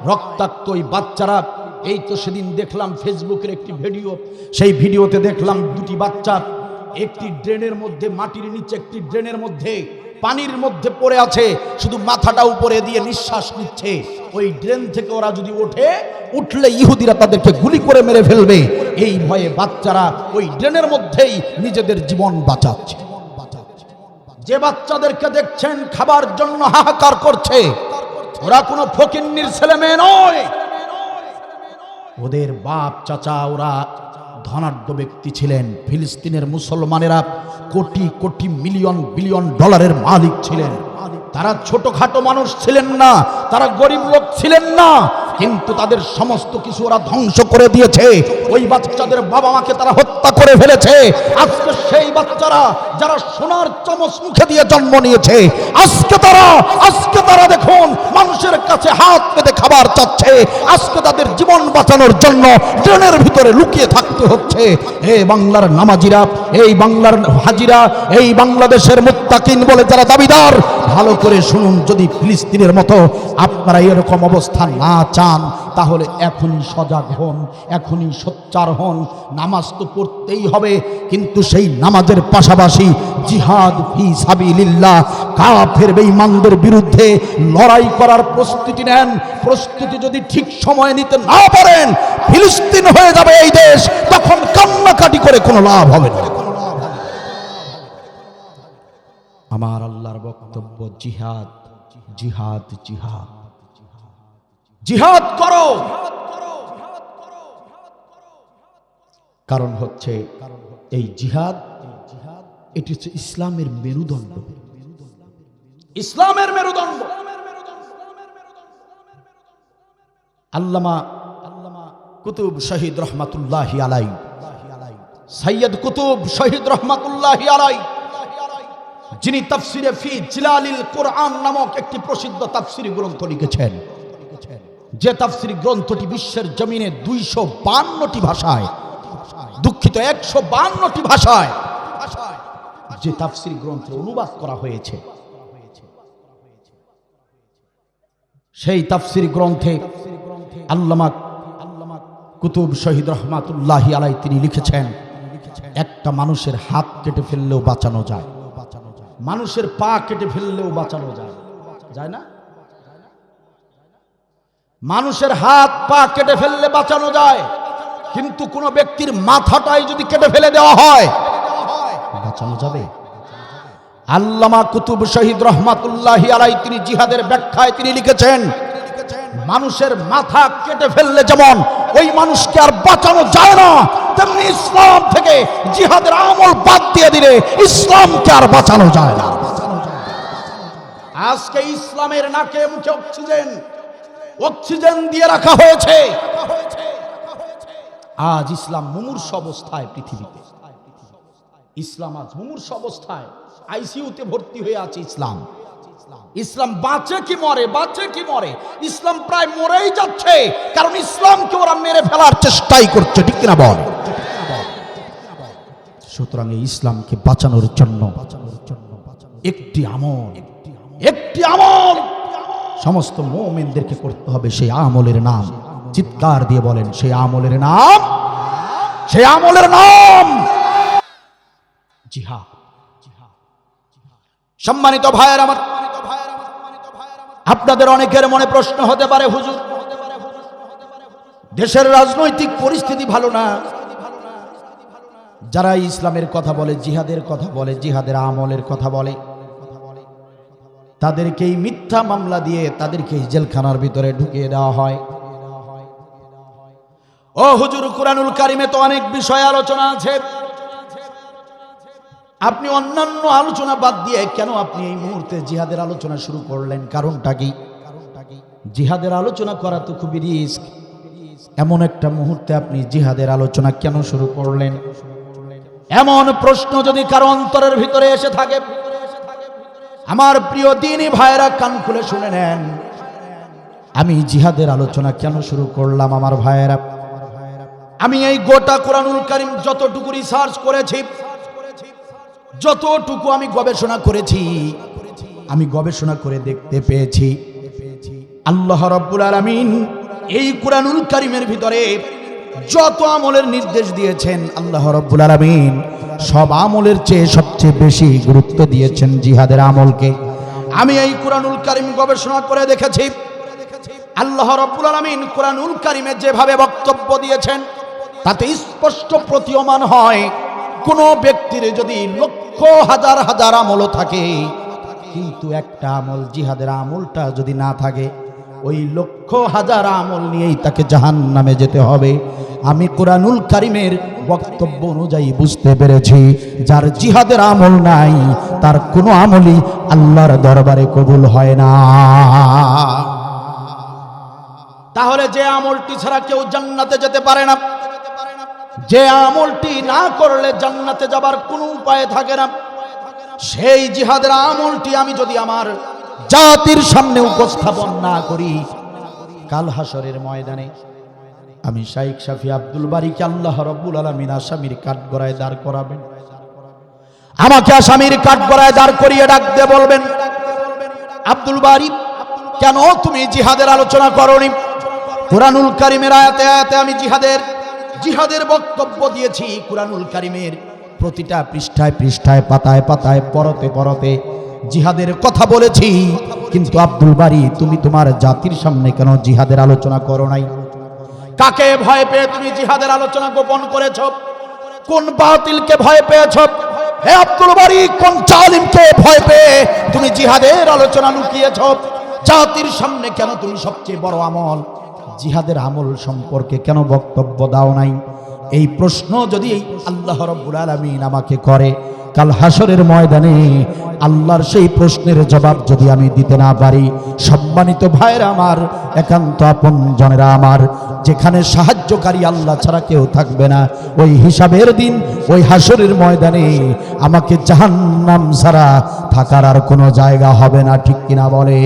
রক্তাক্ত ওই বাচ্চারা। এই তো সেদিন দেখলাম ফেসবুকের একটি ভিডিও, সেই ভিডিওতে দেখলাম 2টি বাচ্চা একটি ড্রেনের মধ্যে, মাটির নিচে একটি ড্রেনের মধ্যে পানির মধ্যে পড়ে আছে, শুধু মাথাটা উপরে দিয়ে নিঃশ্বাস নিচ্ছে। ওই ড্রেন থেকে ওরা যদি উঠলে ইহুদিরা তাদেরকে গুলি করে মেরে ফেলবে, এই ভয়ে বাচ্চারা ওই ড্রেনের মধ্যেই নিজেদের জীবন বাঁচাচ্ছে। যে বাচ্চাদেরকে দেখছেন খাবার জন্য হাহাকার করছে, ওরা কোনো ফকিন্নির ছেলে মেয়ে নয়। ওদের বাপ চাচা ওরা ধনাঢ্য ব্যক্তি ছিলেন। ফিলিস্তিনের মুসলমানেরা কোটি কোটি মিলিয়ন বিলিয়ন ডলারের মালিক ছিলেন। তারা ছোটখাটো মানুষ ছিলেন না, তারা গরিব লোক ছিলেন না, কিন্তু তাদের সমস্ত কিছু ওরা ধ্বংস করে দিয়েছে। ওই বাচ্চাদের বাবা মাকে তারা হত্যা করে ফেলেছে। আজকে সেই বাচ্চারা যারা সোনার চামচ মুখে দিয়ে জন্ম নিয়েছে, আজকে তারা দেখুন মানুষের কাছে হাত পেতে খাবার চাচ্ছে। আজকে তাদের জীবন বাঁচানোর জন্য ট্রেনের ভিতরে লুকিয়ে থাকতে হচ্ছে। এই বাংলার নামাজিরা, এই বাংলার হাজিরা, এই বাংলাদেশের মুত্তাকিন বলে যারা দাবিদার, ভালো করে শুনুন। যদি ফিলিস্তিনের মতো আপনারা এরকম অবস্থা না চান, তাহলে এখনই সজাগ হন, এখনই সোচ্চার হন। নামাজ তো পড়তেই হবে, কিন্তু সেই নামাজের পাশাপাশি জিহাদ ফি সাবিলিল্লাহ, কাফের বেঈমানদের বিরুদ্ধে লড়াই করার প্রস্তুতি নেন। প্রস্তুতি যদি ঠিক সময়ে নিতে না পারেন, ফিলিস্তিন হয়ে যাবে এই দেশ, তখন কান্নাকাটি করে কোনো লাভ হবে না। আমার আল্লাহর বক্তব্য, জিহাদ জিহাদ জিহাদ জিহাদ করো। কারণ হচ্ছে এই জিহাদ, এটি হচ্ছে ইসলামের মেরুদণ্ড, ইসলামের মেরুদণ্ড। আল্লামা কুতুব শহীদ রহমাতুল্লাহি আলাইহি, সৈয়দ কুতুব শহীদ রহমাতুল্লাহি আলাইহি, যিনি তাফসিরে ফি জিলালিল কোরআন নামক একটি প্রসিদ্ধ তাফসিরি গ্রন্থ লিখেছেন, যে তাফসিরি গ্রন্থটি বিশ্বের জমিনে 252টি ভাষায়, দুঃখিত 152টি ভাষায় যে তাফসিরি গ্রন্থের অনুবাদ করা হয়েছে, সেই তাফসিরি গ্রন্থে আল্লামা কুতুব শহীদ রহমাতুল্লাহি আলাইহি তিনি লিখেছেন, একটা মানুষের হাত কেটে ফেললেও বাঁচানো যায়, মানুষের পা কেটে ফেললেও বাঁচানো যায়, যায় না? মানুষের হাত পা কেটে ফেললে বাঁচানো যায়, কিন্তু কোন ব্যক্তির মাথাটাই যদি কেটে ফেলে দেওয়া হয়, বাঁচানো যাবে? আল্লামা কুতুব শহীদ রহমাতুল্লাহি আলাইহি তিনি জিহাদের ব্যাখ্যায় তিনি লিখেছেন, মানুষের মাথা কেটে ফেললে যেমন ওই মানুষকে আর বাঁচানো যায় না, তেমনি ইসলাম থেকে জিহাদের আমল বাদ দিয়ে দিলে ইসলামকে আর বাঁচানো যায় না। আজকে ইসলামের নাকে মুখে অক্সিজেন দিয়ে রাখা হয়েছে। আজ ইসলাম মুমূর্ষু অবস্থায় পৃথিবীতে, ইসলাম আজ মুমূর্ষু অবস্থায় আইসিইউতে ভর্তি হয়ে আছে। ইসলাম বাঁচে কি মরে, বাঁচে কি মরে, ইসলাম প্রায় মরেই যাচ্ছে, কারণ ইসলামকে ওরা মেরে ফেলার চেষ্টাই করছে, ঠিক কিনা বল? সুতরাং এই ইসলামকে বাঁচানোর জন্য একটি আমল সমস্ত মুমিনদেরকে করতে হবে সেই আমলের নাম। চিৎকার দিয়ে বলেন, সেই আমলের নাম, সেই আমলের নাম জিহাদ। সম্মানিত ভাইয়ের আমার, আপনাদের অনেকের মনে প্রশ্ন হতে পারে, হুজুর দেশের রাজনৈতিক পরিস্থিতি ভালো না, যারা ইসলামের কথা বলে, জিহাদের কথা বলে, জিহাদের আমলের কথা বলে, তাদেরকেই মিথ্যা মামলা দিয়ে তাদেরকে জেলখানার ভিতরে ঢুকিয়ে দেওয়া হয়। ও হুজুর, কুরআনুল কারীমে তো অনেক বিষয় আলোচনা আছে, আপনি অন্যান্য আলোচনা বাদ দিয়ে কেন আপনি এই মুহূর্তে জিহাদের আলোচনা শুরু করলেন? কারণটা কি? জিহাদের আলোচনা করা তো খুবই রিস্ক, এমন একটা মুহূর্তে আপনি জিহাদের আলোচনা কেন শুরু করলেন? এমন প্রশ্ন যদি কারো অন্তরের ভিতরে এসে থাকে, আমার প্রিয় দ্বীনী ভাইরা কান খুলে শুনে নেন, আমি জিহাদের আলোচনা কেন শুরু করলাম? আমার ভাইয়েরা, আমি এই গোটা কুরআনুল কারীম যতটুকু রিসার্চ করেছি, যতটুকু আমি গবেষণা করেছি, আমি গবেষণা করে দেখতে পেয়েছি আল্লাহ রাব্বুল আলামিন এই কুরআনুল কারীমের ভিতরে যত আমলের নির্দেশ দিয়েছেন, আল্লাহ রাব্বুল আলামিন সব আমলের চেয়ে সবচেয়ে বেশি গুরুত্ব দিয়েছেন জিহাদের আমলকে। আমি এই কুরআনুল কারীম গবেষণা করে দেখেছি, আল্লাহ রাব্বুল আলামিন কুরআনুল কারীমে যেভাবে বক্তব্য দিয়েছেন, তাতে স্পষ্ট প্রতীয়মান হয় কোন ব্যক্তির যদি লক্ষ হাজার হাজার আমলও থাকে, কিন্তু একটা আমল, জিহাদের আমলটা যদি না থাকে, ওই লক্ষ হাজার আমল নিয়েই তাকে জাহান্নামে যেতে হবে। আমি কুরআনুল কারীমের বক্তব্য অনুযায়ী বুঝতে পেরেছি, যার জিহাদের আমল নাই, তার কোনো আমলই আল্লাহর দরবারে কবুল হয় না। তাহলে যে আমলটি ছাড়া কেউ জান্নাতে যেতে পারে না, যে আমলটি না করলে জান্নাতে যাবার কোনো উপায় থাকে না, সেই জিহাদের আমলটি আমি যদি আমার জাতির সামনে উপস্থাপন না করি, কাল হাসরের ময়দানে আমি শাইখ শাফি আব্দুল বারীকে আল্লাহ রাব্বুল আলামিন আসামির কাঠগড়ায় দাঁড় করাবেন। আমাকে আসামির কাঠগড়ায় দাঁড় করিয়ে ডাক দিয়ে বলবেন, আব্দুল বারী, কেন তুমি জিহাদের আলোচনা করনি? কুরআনুল কারীমের আয়াতে আয়াতে আমি জিহাদের বক্তব্য দিয়েছি। কুরআনুল কারীমের প্রতিটা পৃষ্ঠায় পৃষ্ঠায়, পাতায় পাতায়, পরতে পরতে জিহাদের কথা বলেছি, কিন্তু আব্দুল বারী, তুমি তোমার জাতির সামনে কেন জিহাদের আলোচনা করো নাই? কাকে ভয় পেয়ে তুমি জিহাদের আলোচনা গোপন করেছ? কোন বাতিলকে ভয় পেয়েছ? হে আব্দুল বারী, কোন জালিমকে ভয় পেয়ে তুমি জিহাদের আলোচনা লুকিয়েছ? জাতির সামনে কেন তুমি সবচেয়ে বড় আমল জিহাদের আমল সম্পর্কে কেন বক্তব্য দাও নাই? এই প্রশ্ন যদি আল্লাহ রাব্বুল আলামিন আমাকে করে, কাল হাসরের ময়দানে আল্লাহর সেই প্রশ্নের জবাব যদি আমি দিতে না পারি, সম্মানিত ভাইরা আমার, একান্ত আপন জনেরা আমার, যেখানে সাহায্যকারী আল্লাহ ছাড়া কেউ থাকবে না, ওই হিসাবের দিন, ওই হাসরের ময়দানে আমাকে জাহান্নাম ছাড়া থাকার আর কোনো জায়গা হবে না। ঠিক কিনা বলে?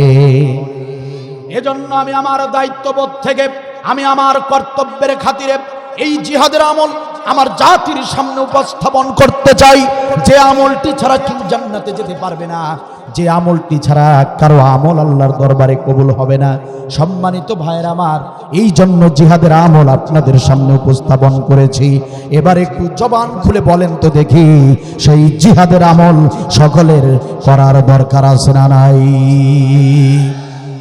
এজন্য আমি আমার দায়িত্ববোধ থেকে, আমি আমার কর্তব্যের খাতিরে এই জিহাদের আমল আমার জাতির সামনে উপস্থাপন করতে চাই। যে আমলটি ছাড়া কেউ জান্নাতে যেতে পারবে না, যে আমলটি ছাড়া কারো আমল আল্লাহর দরবারে কবুল হবে না। সম্মানিত ভাইয়ের আমার, এই জন্য জিহাদের আমল আপনাদের সামনে উপস্থাপন করেছি। এবার একটু জবান খুলে বলেন তো দেখি, সেই জিহাদের আমল সকলের করার দরকার আছে না নাই?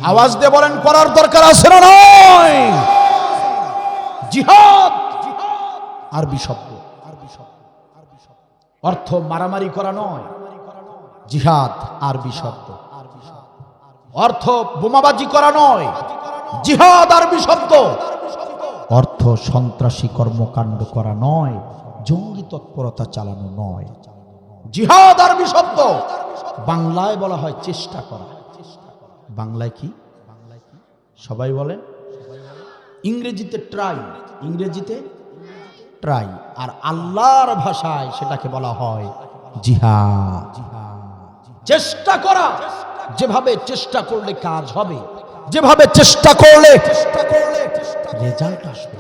আওয়াজ দিয়ে বলেন, করার দরকার আছে না নাই? জিহাদ আরবি শব্দ, অর্থ মারামারি করা নয়। জিহাদ আরবি শব্দ, অর্থ বোমাবাজি করা নয়। জিহাদ আরবি শব্দ, অর্থ সন্ত্রাসী কর্মকাণ্ড করা নয়, জঙ্গি তৎপরতা চালানো নয়। জিহাদ আরবি শব্দ, বাংলায় বলা হয় চেষ্টা করা। বাংলায় কি? সবাই বলেন। ইংরেজিতে ট্রাই, ইংরেজিতে ট্রাই, আর আল্লাহর ভাষায় সেটাকে বলা হয় জিহাদ। চেষ্টা করা, যেভাবে চেষ্টা করলে কাজ হবে, যেভাবে চেষ্টা করলে রেজাল্ট আসবে,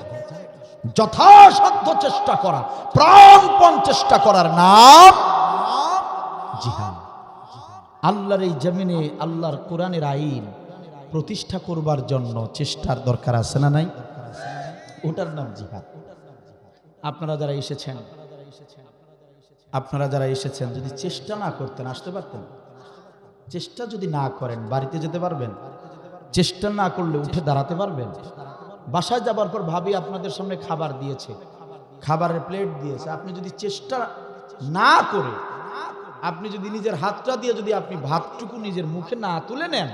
যথাসাধ্য চেষ্টা করা, প্রাণপণ চেষ্টা করার নাম জিহাদ। আল্লাহর এই জমিনে আল্লাহর কোরআনের আইন প্রতিষ্ঠা করবার জন্য চেষ্টার দরকার আছে না নাই? ওটার নাম জিহাদ। আপনারা যারা এসেছেন যদি চেষ্টা না করতেন আসতে পারতেন? চেষ্টা যদি না করেন বাড়িতে যেতে পারবেন? চেষ্টা না করলে উঠে দাঁড়াতে পারবেন? বাসায় যাবার পর ভাবি আপনাদের সামনে খাবার দিয়েছে, খাবারের প্লেট দিয়েছে, আপনি যদি চেষ্টা না করে, আপনি যদি নিজের হাতটা দিয়ে যদি আপনি ভাতটুকু নিজের মুখে না তুলে নেন,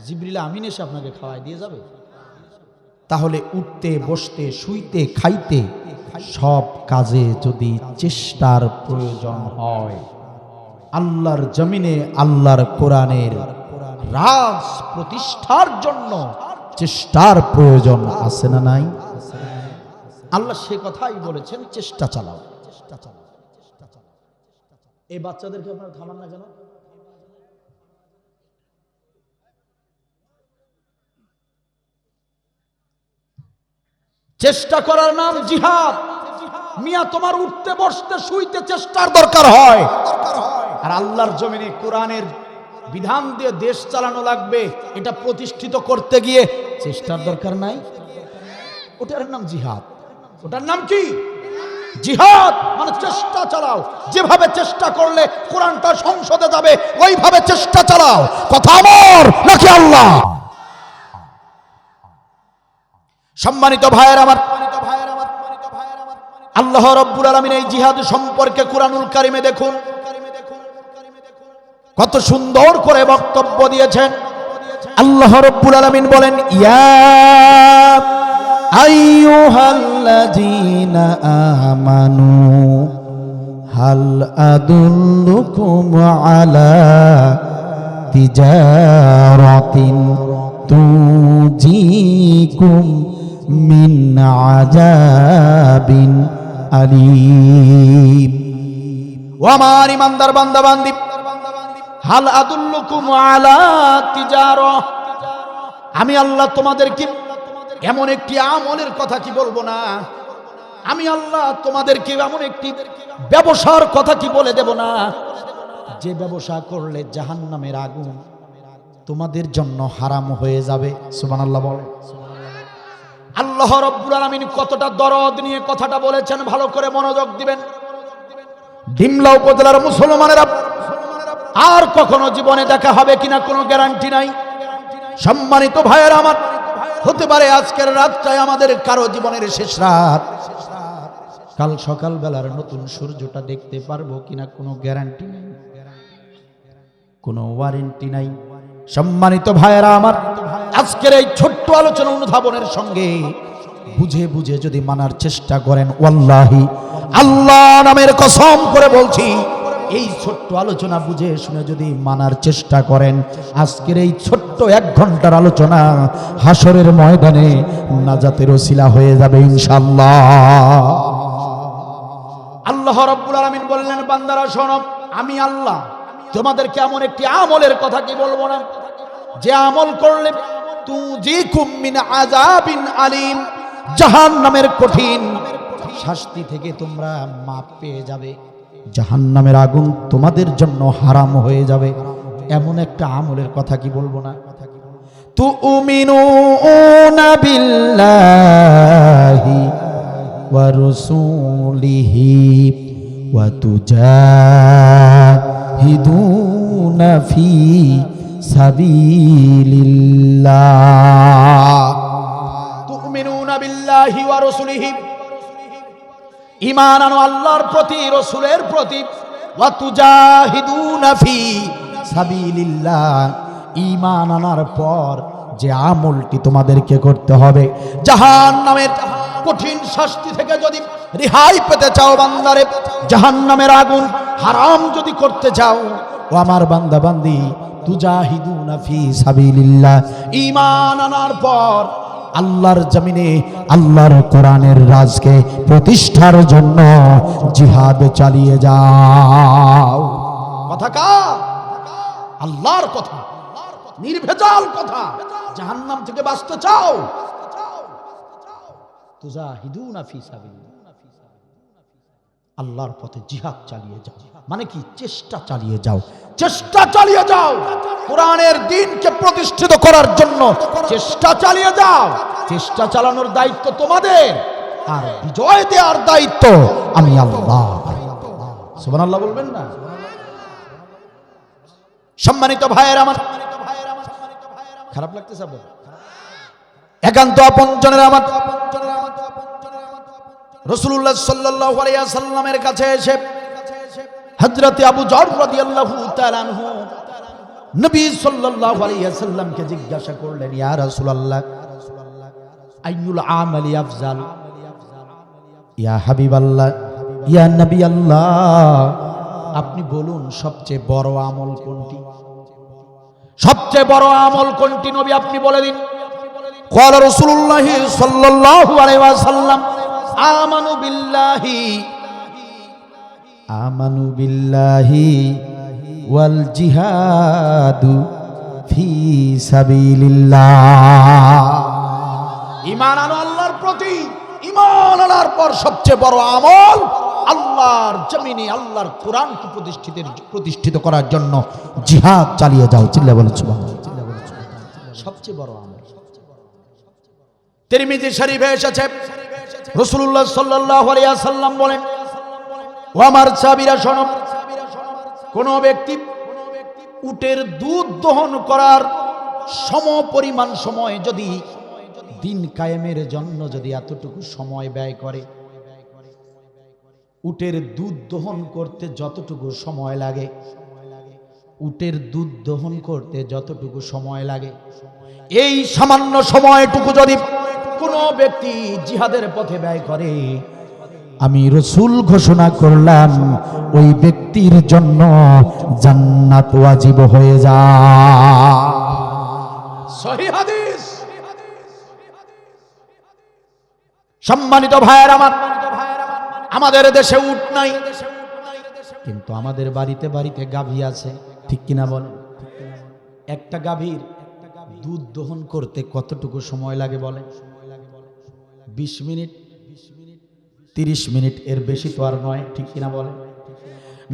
জিবরিল আমিন এসে আপনাকে খাওয়াই দিয়ে যাবে। তাহলে উঠতে বসতে শুইতে খাইতে সব কাজে যদি চেষ্টার প্রয়োজন হয়, আল্লাহর জমিনে আল্লাহর কোরআনের রাজ প্রতিষ্ঠার জন্য চেষ্টার প্রয়োজন আছে না নাই? আল্লাহ সে কথাই বলেছেন, চেষ্টা চালাও। এই বাচ্চাদেরকে আপনারা থামান না কেন? চেষ্টা করার নাম জিহাদ। মিয়া তোমার উঠতে বসতে শুইতে চেষ্টার দরকার হয়, আর আল্লাহর জমিনে কোরআনের বিধান দিয়ে দেশ চালানো লাগবে, এটা প্রতিষ্ঠিত করতে গিয়ে চেষ্টার দরকার নাই? ওটার নাম জিহাদ। ওটার নাম কি? জিহাদ। মানে চেষ্টা চালাও। যেভাবে চেষ্টা করলে কোরআনটা সংসদে যাবে ওইভাবে চেষ্টা চালাও। কথা আমার নাকি আল্লাহ? সম্মানিত ভাইয়ের আমার, আল্লাহ রাব্বুল আলামিন এই জিহাদ সম্পর্কে কুরআনুল কারীমে দেখুন কত সুন্দর করে বক্তব্য দিয়েছেন। আল্লাহ রাব্বুল আলামিন বলেন, ইয়া আইয়ুহাল্লাযীনা আমানু হাল আদুল্লুকুম আলা তিজারাতিন তুজিকুম মিন আযাবিন আলীম। ও আমার ইমানদার বান্দা বান্দি, হাল আদুল্লুকুম আলা তিজারা, আমি আল্লাহ তোমাদেরকে এমন একটি আমলের কথা কি বলবো না? আমি আল্লাহ তোমাদেরকে এমন একটি ব্যবসার কথা কি বলে দেব না, যে ব্যবসা করলে জাহান্নামের আগুন তোমাদের জন্য হারাম হয়ে যাবে? সুবহানাল্লাহ বলে। আল্লাহ রাব্বুল আলামিন কতটা দরদ নিয়ে কথাটা বলেছেন, ভালো করে মনোযোগ দিবেন। ডিমলা উপজেলার মুসলমানেরা আর কখনো জীবনে দেখা হবে কিনা কোনো গ্যারান্টি নাই। সম্মানিত ভাইয়েরা আমার, হতে পারে আজকের রাতটাই আমাদের কারো জীবনের শেষ রাত। কাল সকাল বেলার নতুন সূর্যটা দেখতে পারবো কিনা কোনো গ্যারান্টি নেই, কোনো ওয়ারেন্টি নাই। সম্মানিত ভাইয়েরা আমার, আজকের এই ছোট্ট আলোচনা অনুধাবনের সঙ্গে বুঝে বুঝে যদি মানার চেষ্টা করেন, ওয়াল্লাহি আল্লাহ নামের কসম করে বলছি, এই ছোট্ট আলোচনা বুঝে শুনে যদি মানার চেষ্টা করেন, আজকের এই ছোট্ট 1 ঘন্টার আলোচনা হাসরের ময়দানে নাজাতের ওসিলা হয়ে যাবে ইনশাআল্লাহ। আল্লাহ রাব্বুল আলামিন বললেন, বান্দারা শোনো, আমি আল্লাহ তোমাদেরকে এমন একটি আমলের কথা কি বলবো না, যে আমল করলে তুজিকুম মিন আযাবিন আলীম, জাহান্নামের কঠিন শাস্তি থেকে তোমরা মাপ পেয়ে যাবে, জাহান্নামের আগুন তোমাদের জন্য হারাম হয়ে যাবে, এমন একটা আমলের কথা কি বলবো না? তুমিনুনা বিল্লাহি ওয়া রাসূলিহি ওয়া তুজাহিদুনা ফি সাবিলিল্লাহ। তুমিনুনা বিল্লাহি ওয়া রাসূলিহি, ঈমান আনো আল্লাহর প্রতি, রাসূলের প্রতি, ওয়া তুজাহিদুনা ফি সাবিলিল্লাহ, ঈমান আনার পর যে আমলটি তোমাদেরকে করতে হবে, জাহান্নামের কঠিন শাস্তি থেকে যদি রেহাই পেতে চাও বান্দারে, জাহান্নামের আগুন হারাম যদি করতে চাও, ও আমার বান্দা বান্দি, তুজাহিদুনা ফি সাবিলিল্লাহ, ঈমান আনার পর আল্লাহর জমিনে আল্লাহর কোরআনের রাজকে প্রতিষ্ঠার জন্য জিহাদ চালিয়ে যাও। কথা কার? আল্লাহর কথা, নির্ভেজাল কথা। জাহান্নাম থেকে বাঁচতে চাও, তুজাহিদুনা ফি সাবিলিল্লাহ, আল্লাহর পথে জিহাদ চালিয়ে যাও। মানে কি? চেষ্টা চালিয়ে যাও, চেষ্টা চালিয়ে যাও। কোরআনের দ্বীনকে প্রতিষ্ঠিত করার জন্য চেষ্টা চালিয়ে যাও। চেষ্টা চালানোর দায়িত্ব তোমাদের, আর বিজয় দেওয়ার দায়িত্ব আমি আল্লাহ। সুবহানাল্লাহ বলবেন না? সম্মানিত ভাইয়েরা আমার, খারাপ লাগতেছে আপনার? একান্ত আপনজনের আমার রাসূলুল্লাহ সাল্লাল্লাহু আলাইহি ওয়াসাল্লামের কাছে এসে হযরত আবু যর রাদিয়াল্লাহু তাআলা আনহু নবী সাল্লাল্লাহু আলাইহি ওয়াসাল্লামকে জিজ্ঞাসা করলেন, ইয়া রাসূলুল্লাহ, আইয়ুল আমালি আফজাল? ইয়া হাবিবাল্লাহ, ইয়া নবী আল্লাহ, আপনি বলুন সবচেয়ে বড় আমল কোনটি? সবচেয়ে বড় আমল কোনটি নবী আপনি বলে দিন। ক্বালা রাসূলুল্লাহ সাল্লাল্লাহু আলাইহি ওয়াসাল্লাম, আমানু বিল্লাহি ওয়াল জিহাদু ফি সাবিলিল্লাহ। ঈমান আনো আল্লাহর প্রতি। ঈমান আনার পর সবচেয়ে বড় আমল আল্লাহর জমিনে আল্লাহর কোরআনকে প্রতিষ্ঠিত করার জন্য জিহাদ চালিয়ে যাও। চিল্লায়ে বলেন সুবহানাল্লাহ। সবচেয়ে বড় আমল। তিরমিজি শরীফে এসেছে রাসূলুল্লাহ সাল্লাল্লাহু আলাইহি ওয়াসাল্লাম বলেন, ও আমার সাহাবীরা শোনো, কোন ব্যক্তি উটের দুধ দহন করার সমপরিমাণ সময় যদি দিন কায়েমের জন্য যদি এতটুকু সময় ব্যয় করে, উটের দুধ দহন করতে যতটুকু সময় লাগে, উটের দুধ দহন করতে যতটুকু সময় লাগে, এই সামান্য সময়টুকু যদি কোনো ব্যক্তি জিহাদের পথে ব্যয় করে, আমি রাসূল ঘোষণা করলাম ওই ব্যক্তির জন্য জান্নাত ওয়াজিব হয়ে যায়। সহিহ হাদিস। সম্মানিত ভাইয়েরা আমার, আমাদের দেশে উট নাই, কিন্তু আমাদের বাড়িতে বাড়িতে গাভী আছে, ঠিক কিনা বলেন? একটা গাভীর দুধ দহন করতে কতটুকু সময় লাগে বলেন? 20 মিনিট, 30 মিনিট, এর বেশি তো আর নয়, ঠিক কিনা বলেন?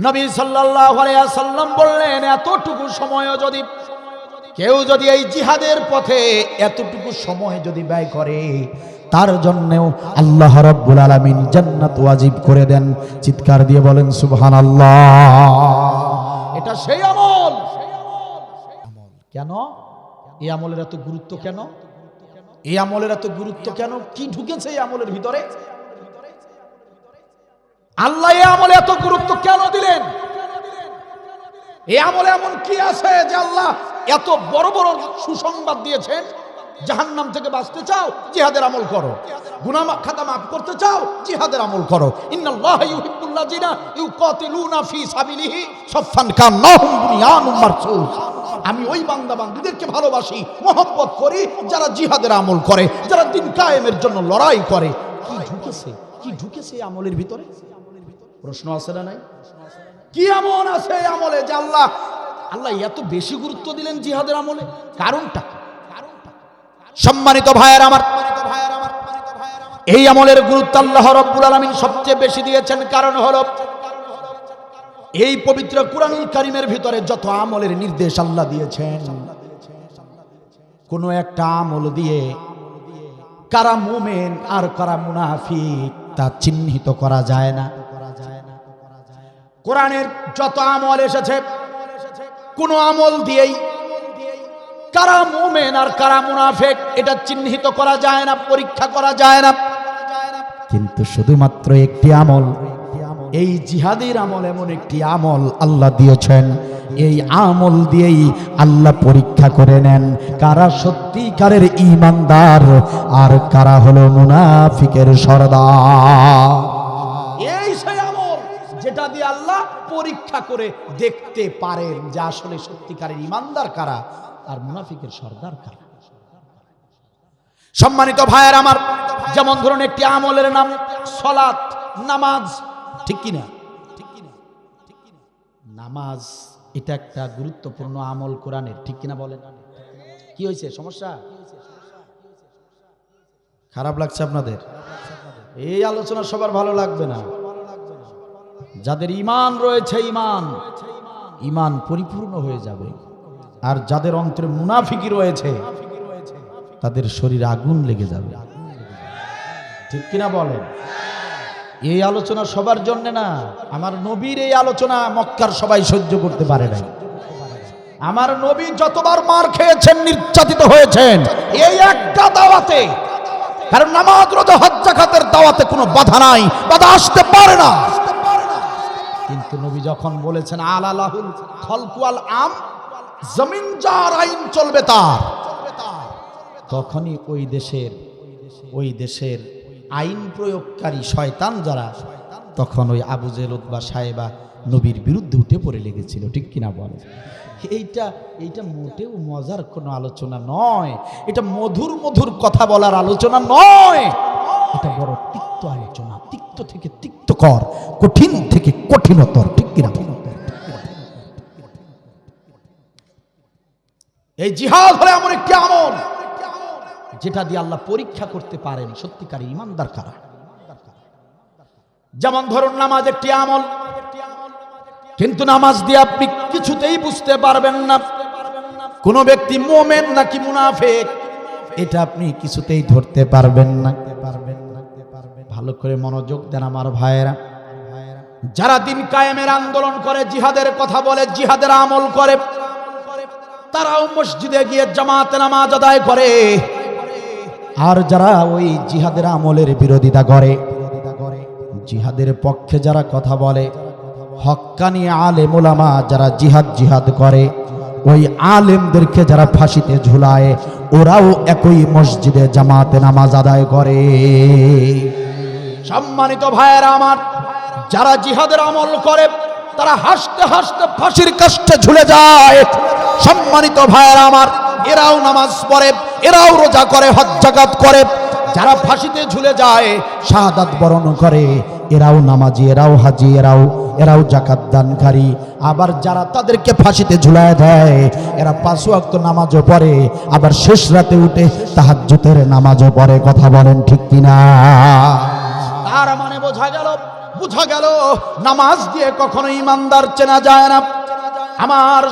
নবী সাল্লাল্লাহু আলাইহি ওয়াসাল্লাম বললেন, এতটুকু সময় যদি কেউ যদি এই জিহাদের পথে এতটুকু সময় যদি ব্যয় করে, তার জন্যও আল্লাহ রাব্বুল আলামিন জান্নাত ওয়াজিব করে দেন। চিৎকার দিয়ে বলেন সুবহানাল্লাহ। এটা সেই আমল। কেন এই আমলের এত গুরুত্ব? কেন এই আমলের এত গুরুত্ব? কেন? কি ঢুকেছে এই আমলের ভিতরে? আল্লাহ এই আমলে এত গুরুত্ব কেন দিলেন? এই আমলে এমন কি আছে যে আল্লাহ এত বড় বড় সুসংবাদ দিয়েছেন? জাহান্নাম থেকে বাঁচতে চাও, জিহাদের আমল করো। গুনাহ খাতা মাফ করতে চাও, জিহাদের আমল করো। ইন্নাল্লাহা ইউহিব্বুল্লাযিনা ইউকাতিলুনা ফি সাবিলিহি সাফফান কান্নাহুম বুনিয়ানুম মারসুস। আমি ওই বান্দা বান্দীদেরকে ভালোবাসি, মহব্বত করি যারা জিহাদের আমল করে, যারা দিন কায়েমের জন্য লড়াই করে। কি ঢুকেছে? কি ঢুকেছে এই আমলের ভিতরে? প্রশ্ন আছে না নাই? কি এমন আছে এই আমলে যে আল্লাহ এত বেশি গুরুত্ব দিলেন জিহাদের আমলে? কারণটা? সম্মানিত ভাইয়েরা আমার, এই আমলের গুরুত্ব আল্লাহ রাব্বুল আলামিন সবচেয়ে বেশি দিয়েছেন। কারণ হলো এই পবিত্র কুরআনুল কারীমের ভিতরে যত আমলের নির্দেশ আল্লাহ দিয়েছেন, কোন একটা আমল দিয়ে কারা মুমিন আর কারা মুনাফিক তা চিহ্নিত করা যায় না। কোরআনের যত আমল এসেছে, কোন আমল দিয়েই কারা মুমিন আর কারা মুনাফিক এটা চিহ্নিত করা যায় না, পরীক্ষা করা যায় না। কিন্তু শুধুমাত্র একটি আমল, এই জিহাদের আমল এমন একটি আমল আল্লাহ দিয়েছেন, এই আমল দিয়েই আল্লাহ পরীক্ষা করে নেন কারা সত্যিকারের ঈমানদার আর কারা হলো মুনাফিকের সরদার। এই সেই আমল যেটা দিয়ে আল্লাহ পরীক্ষা করে দেখতে পারেন যে আসলে সত্যিকারের ঈমানদার কারা আর মুনাফিকের সরদার কারা। সম্মানিত ভাইয়ের আমার, যেমন ধরুন একটি আমলের নাম সালাত, নামাজ, ঠিক কিনা? নামাজ এটা একটা গুরুত্বপূর্ণ আমল কোরআনের, ঠিক কিনা বলেন? কি হয়েছে? সমস্যা? খারাপ লাগছে আপনাদের? এই আলোচনা সবার ভালো লাগবে না। যাদের ঈমান রয়েছে, ঈমান পরিপূর্ণ হয়ে যাবে। আর যাদের অন্তরে মুনাফিকি রয়েছে তাদের শরীরে আগুন লেগে যাবে। ঠিক কিনা বলেন? এই আলোচনা সবার জন্য না। আমার নবীর এই আলোচনা মক্কার সবাই সহ্য করতে পারে নাই। আমার নবী যতবার মার খেয়েছেন, নির্যাতিত হয়েছেন এই একটা দাওয়াতে। কারণ নামাজ, রোজা, হজ, যাকাতের দাওয়াতে কোনো বাধা নাই, বাধা আসতে পারে না। কিন্তু নবী যখন বলেছেন আলালাহুল খলকু ওয়াল আম, জমিন যার আইন চলবে তার, তখনই ওই দেশের আইন প্রয়োগকারী শয়তান যারা, তখন ওই আবু জেহেল, উতবা, সায়েবা নবীর বিরুদ্ধে উঠে পড়ে লেগেছিল। ঠিক কিনা বলে? এইটা মোটেও মজার কোনো আলোচনা নয়, এটা মধুর মধুর কথা বলার আলোচনা নয়, এটা বড় তিক্ত আলোচনা। তিক্ত থেকে তিক্তকর, কঠিন থেকে কঠিনতর। ঠিক কিনা? এই জিহাদ হলো এমন একটি আমল যেটা দিয়ে আল্লাহ পরীক্ষা করতে পারেন সত্যিকার ঈমানদার কারা। যেমন ধরুন নামাজ একটি আমল, কিন্তু নামাজ দিয়ে আপনি কিছুতেই বুঝতে পারবেন না কোন ব্যক্তি মুমিন নাকি মুনাফিক, এটা আপনি কিছুতেই ধরতে পারবেন না। ভালো করে মনোযোগ দেন আমার ভাইয়েরা। যারা দিন কায়েমের আন্দোলন করে, জিহাদের কথা বলে, জিহাদের আমল করে, তারাও মসজিদে গিয়ে জামাতে নামাজ আদায় করে। আর যারা ওই জিহাদের আমলের বিরোধিতা করে, জিহাদের পক্ষে যারা কথা বলে, হক্কানি আলেম ওলামা যারা জিহাদ করে, ওই আলেমদেরকে যারা ফাঁসিতে ঝুলায়, ওরাও একই মসজিদে জামাতে নামাজ আদায় করে। সম্মানিত ভাইয়েরা আমার, যারা জিহাদের আমল করে তারা হাসতে হাসতে ফাঁসির কাষ্টে ঝুলে যায়। সম্মানিত ভাইয়েরা আমার, এরাও নামাজ পড়ে, এরাও রোজা করে, হজ যাকাত করে। যারা ফাঁসিতে ঝুলে যায়, শাহাদাত বরণ করে, এরাও নামাজি, এরাও হাজি, এরাও যাকাত দানকারী। আবার যারা তাদেরকে ফাঁসিতে ঝুলায় দেয়, এরা 5 ওয়াক্ত নামাজও পড়ে, আবার শেষ রাতে উঠে তাহাজ্জুদের নামাজও পড়ে। কথা বলেন ঠিক কিনা? তার মানে বোঝা গেল নামাজ দিয়ে কখনো ঈমানদার চেনা যায় না। আমার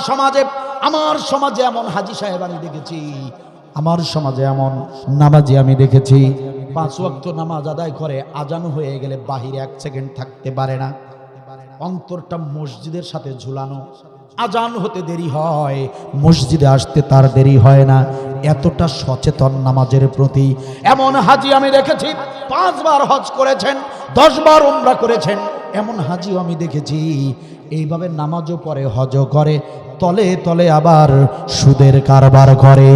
সমাজে এমন হাজি সাহেব আমি দেখেছি, আমার সমাজে এমন নামাজি আমি দেখেছি, 5 ওয়াক্ত নামাজ আদায় করে, আজান হয়ে গেলে বাহিরে 1 সেকেন্ড থাকতে পারে না। অন্তরটা মসজিদের সাথে ঝুলানো। আজান হতে দেরি হয়, মসজিদে আসতে তার দেরি হয় না। এতটা সচেতন নামাজের প্রতি। এমন হাজি আমি দেখেছি 5 বার হজ করেছেন, 10 বার উমরা করেছেন। এমন হাজিও আমি দেখেছি এইভাবে নামাজও পড়ে, হজও করে, তলে তলে আবার সুদের কারবার করে।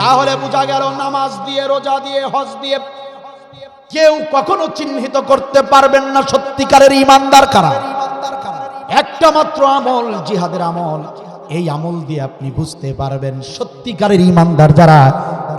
তাহলে বোঝা গেল নামাজ দিয়ে, রোজা দিয়ে, হজ দিয়ে কেউ কখনো চিহ্নিত করতে পারবেন না সত্যিকারের ঈমানদার কারা। একটা মাত্র আমল, জিহাদের আমল। এই আমল দিয়ে আপনি বুঝতে পারবেন সত্যিকারের ঈমানদার যারা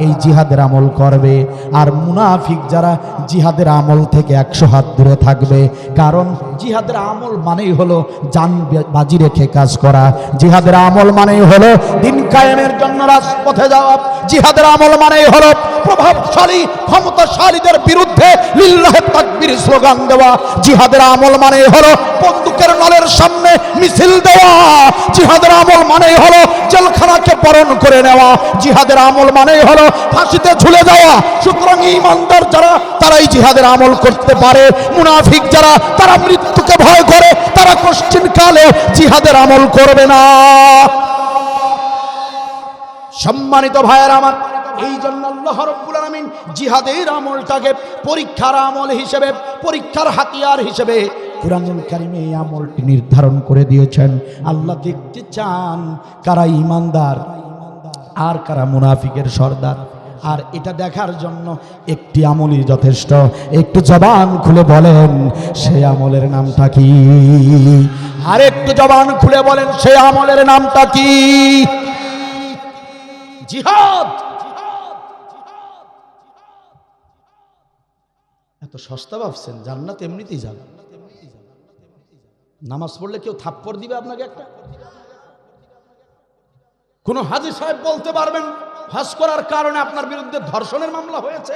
এই জিহাদের আমল করবে, আর মুনাফিক যারা জিহাদের আমল থেকে 100 হাত দূরে থাকবে। কারণ জিহাদের আমল মানেই হলো জান বাজি রেখে কাজ করা। জিহাদের আমল মানেই হলো দিন কায়েমের জন্য রাজপথে যাওয়া। জিহাদের আমল মানেই হলো প্রভাবশালী ক্ষমতাশালীদের বিরুদ্ধে লিল্লাহে তাকবীর স্লোগান দেওয়া। জিহাদের আমল মানেই হলো বন্দুকের নলের সামনে মিছিল দেওয়া। জিহাদের আমল মানেই হলো জেলখানাকে বরণ করে নেওয়া। জিহাদের আমল মানেই হলো ফাঁসিতে ঝুলে যাওয়া। সুতরাং ঈমানদার যারা, তারাই জিহাদের আমল করতে পারে। মুনাফিক যারা, তারা মৃত্যুকে ভয় করে, তারা কষ্টিন কালে জিহাদের আমল করবে না। সম্মানিত ভাইয়েরা আমার, এই জন্য আল্লাহ রাব্বুল আলামিন জিহাদের আমলটাকে পরীক্ষার আমল হিসেবে, পরীক্ষার হাতিয়ার হিসেবে কুরআনুল কারীমে এই আমলটি নির্ধারণ করে দিয়েছেন। আল্লাহ দেখতে চান কারা ঈমানদার আর কারা মুনাফিকের সর্দার। আর এটা দেখার জন্য একটি আমলই যথেষ্ট। একটু জবান খুলে বলেন সেই আমলের নামটা কি? আর একটু জবান খুলে বলেন সেই আমলের নামটা কি? জিহাদ। এত সস্তা ভাবছেন? জান্নাত এমনিতেই যাবে। নামাজ পড়লে কেউ থাপ্পড় দিবে আপনাকে একটা? কোন হাজী সাহেব বলতে পারবেন হজ করার কারণে আপনার বিরুদ্ধে ধর্ষণের মামলা হয়েছে?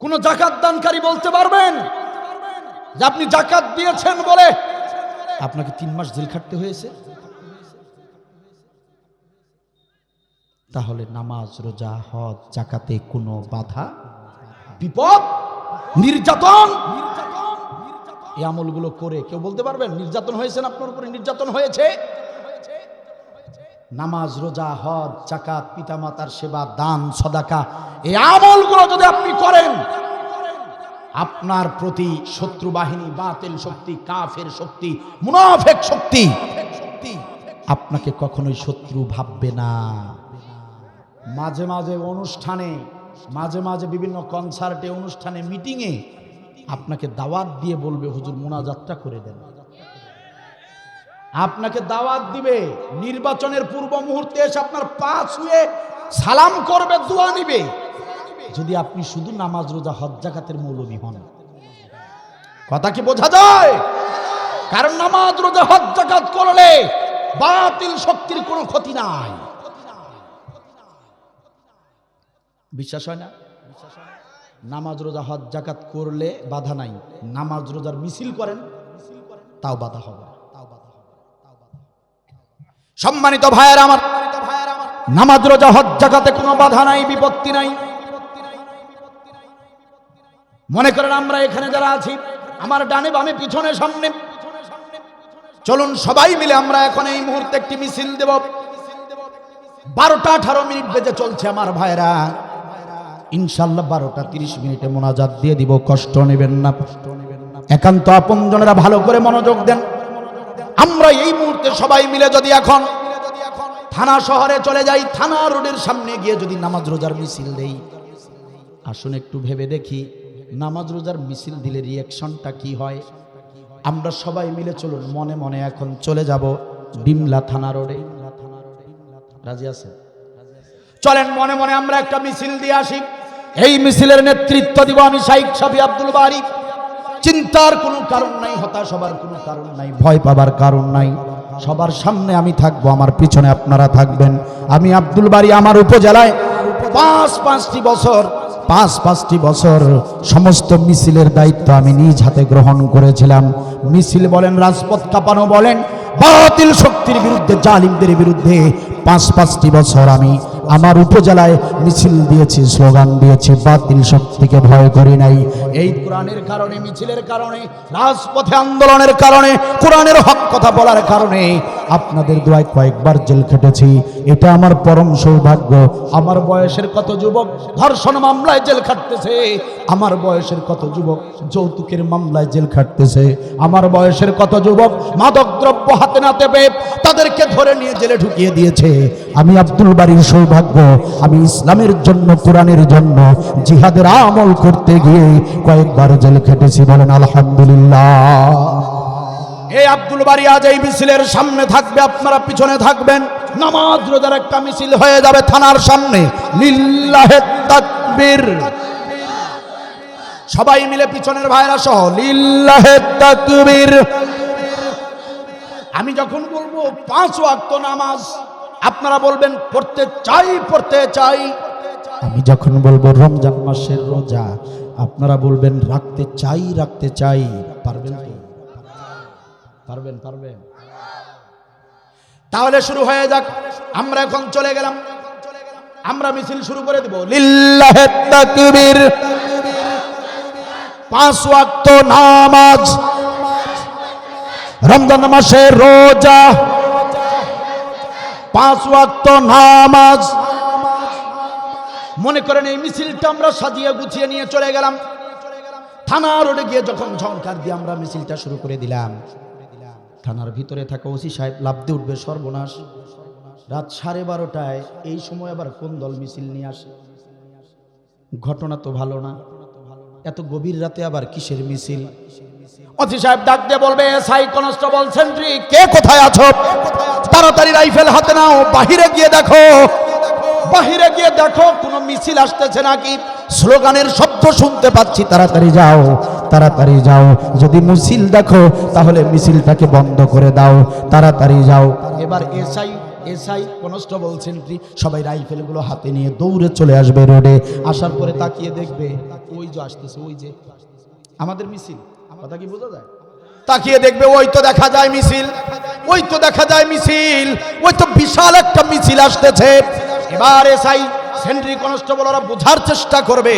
কোন জাকাত দানকারী বলতে পারবেন যে আপনি জাকাত দিয়েছেন বলে আপনাকে 3 মাস জেল খাটতে হয়েছে? তাহলে নামাজ, রোজা, হজ, জাকাতে কোনো বাধা, বিপদ, নির্যাতন, এই আমলগুলো করে কেউ বলতে পারবেন নির্যাতন হয়েছে না? আপনার উপরে নির্যাতন হয়েছে? নামাজ, রোজা, হজ, জাকাত, পিতামাতার সেবা, দান, সদাকা, এই আমলগুলো যদি আপনি করেন, আপনার প্রতি শত্রু বাহিনী, বাতিল শক্তি, কাফের শক্তি, মুনাফিক শক্তি আপনাকে কখনোই শত্রু ভাববে না। মাঝে মাঝে অনুষ্ঠানে, মাঝে মাঝে বিভিন্ন কনসার্টে, অনুষ্ঠানে, মিটিংয়ে আপনাকে দাওয়াত দিয়ে বলবে হুজুর মুনাজাতটা করে দেন। আপনাকে দাওয়াত দিবে, নির্বাচনের পূর্ব মুহূর্তে এসে আপনার পা ছুঁয়ে সালাম করবে, দোয়া নিবে, যদি আপনি শুধু নামাজ, রোজা, হজ, জাকাতের মৌলবী হন। কথা কি বোঝা যায়? কারণ নামাজ, রোজা, হজ, জাকাত করলে বাতিল শক্তির কোনো ক্ষতি নাই। বিশ্বাস হয় না? নামাজ, রোজা, হজ, জাকাত করলে বাধা নাই। নামাজ রোজার মিছিল করেন, তাও বাধা হবে। সম্মানিত ভাইয়েরা আমার, নামাজ, রোজা, হজ, জাকাতে কোনো বাধা নাই, বিপত্তি নাই। মনে করেন আমরা এখানে যারা আছি, আমার ডানে বামে পিছনে সামনে, চলুন সবাই মিলে আমরা এখন এই মুহূর্তে একটি মিছিল দেব। 12টা 18 মিনিট বেজে চলছে আমার ভাইরা, ইনশাআল্লাহ 12টা 30 মিনিটে মোনাজাত দিয়ে দিব। কষ্ট নেবেন না, একান্ত আপনজনেরা ভালো করে মনোযোগ দেন। আমরা এই মুহূর্তে সবাই মিলে যদি এখন থানা শহরে চলে যাই, থানা রোডের সামনে গিয়ে যদি নামাজ রোজার মিছিল দেই, আসুন একটু ভেবে দেখি নামাজ রোজার মিছিল দিলে রিয়াকশনটা কি হয়। আমরা সবাই মিলে চলুন মনে মনে এখন চলে যাব ডিমলা থানা রোডে। রাজি আছে? চলেন মনে মনে আমরা একটা মিছিল দিয়ে আসি। এই মিছিলের নেতৃত্ব দিব আমি শাইখ শফি আব্দুল বারী। চিন্তার কোনো কারণ নাই, হতাশ হবার কোনো কারণ নাই, ভয় পাবার কারণ নাই। সবার সামনে আমি থাকবো, আমার পিছনে আপনারা থাকবেন। আমি আব্দুল বারী আমার উপজেলায় 5-5টি বছর সমস্ত মিছিলের দায়িত্ব আমি নিজ হাতে গ্রহণ করেছিলাম। মিছিল বলেন, রাজপথ কাঁপানো বলেন, বাতিল শক্তির বিরুদ্ধে, জালিমদের বিরুদ্ধে 5-5টি বছর আমি আমার উপজেলায় মিছিল দিয়েছি, স্লোগান দিয়েছি, বাতিল শক্তিকে ভয় করি নাই। এই কোরআনের কারণে, মিছিলের কারণে, রাজপথে আন্দোলনের কারণে, কোরআনের হক কথা বলার কারণে আপনাদের দোয়ায় কয়েকবার জেল খেটেছি। এটা আমার পরম সৌভাগ্য। আমার বয়সের কত যুবক ধর্ষণ মামলায় জেল খাটতেছে, আমার বয়সের কত যুবক যৌতুকের মামলায় জেল খাটতেছে, আমার বয়সের কত যুবক মাদকদ্রব্য হাতে নাতে পেয়ে তাদেরকে ধরে নিয়ে জেলে ঢুকিয়ে দিয়েছে। আমি আব্দুল বারীর সৌভাগ্য, আমি ইসলামের জন্য, কোরআনের জন্য জিহাদের আমল করতে গিয়ে কয়েকবার জেল খেটেছি। বলেন আলহামদুলিল্লাহ। এই আব্দুল বারী আজ এই মিছিলের সামনে থাকবে, আপনারা পিছনে থাকবেন। নামাজ রোজার একটা মিছিল হয়ে যাবে থানার সামনে। লিল্লাহে তাকবীর, সবাই মিলে পিছনের ভাইরা সহ লিল্লাহে তাকবীর। আমি যখন বলবো 5 ওয়াক্ত নামাজ, আপনারা বলবেন পড়তে চাই, পড়তে চাই। আমি যখন বলবো রমজান মাসের রোজা, আপনারা বলবেন রাখতে চাই, রাখতে চাই। পারবেন তো? পারবেন? তাহলে শুরু হয়ে যাক। আমরা এখন চলে গেলাম, আমরা মিছিল শুরু করে দেব। লিল্লাহে তাকবীর। 5 ওয়াক্ত নামাজ, রমজান মাসের রোজা, 5 ওয়াক্ত নামাজ। মনে করেন এই মিছিলটা আমরা সাজিয়ে গুছিয়ে নিয়ে চলে গেলাম থানা রোডে। গিয়ে যখন ঝংকার দিয়ে আমরা মিছিলটা শুরু করে দিলাম, থানার ভিতরে থাকা ওসি সাহেব লাফ দিয়ে উঠবে, সর্বনাশ, রাত 12:30টায় এই সময় আবার কোন দল মিছিল নিয়ে আসে? ঘটনা তো ভালো না, এত গভীর রাতে আবার কিসের মিছিল? ওসি সাহেব ডাক দিয়ে বলবে, এসআই, কনস্টেবল, সেন্ট্রি, কে কোথায় আছো? তাড়াতাড়ি রাইফেল হাতে নাও, বাহিরে গিয়ে দেখো, বাহিরে গিয়ে দেখো কোনো মিছিল আসতেছে নাকি, স্লোগানের শব্দ শুনতে পাচ্ছি, তাড়াতাড়ি যাও, তাড়াতাড়ি যাও। যদি মিছিল দেখো তাহলে মিছিলটাকে বন্ধ করে দাও, তাড়াতাড়ি যাও। এবার এসআই, কনস্টেবল, সেন্ট্রি সবাই রাইফেলগুলো হাতে নিয়ে দৌড়ে চলে আসবে রোডে। আসার পরে তাকিয়ে দেখবে ওই যে আসতেছে, ওই যে আমাদের মিছিল, কথা কি বোঝা যায়? তাকিয়ে দেখবে ওই তো দেখা যায় মিছিল, ওই তো দেখা যায় মিছিল, ওই তো বিশাল একটা মিছিল আসতেছে। এবার এসআই সেন্ট্রি কনস্টেবল ওরা বোঝার চেষ্টা করবে,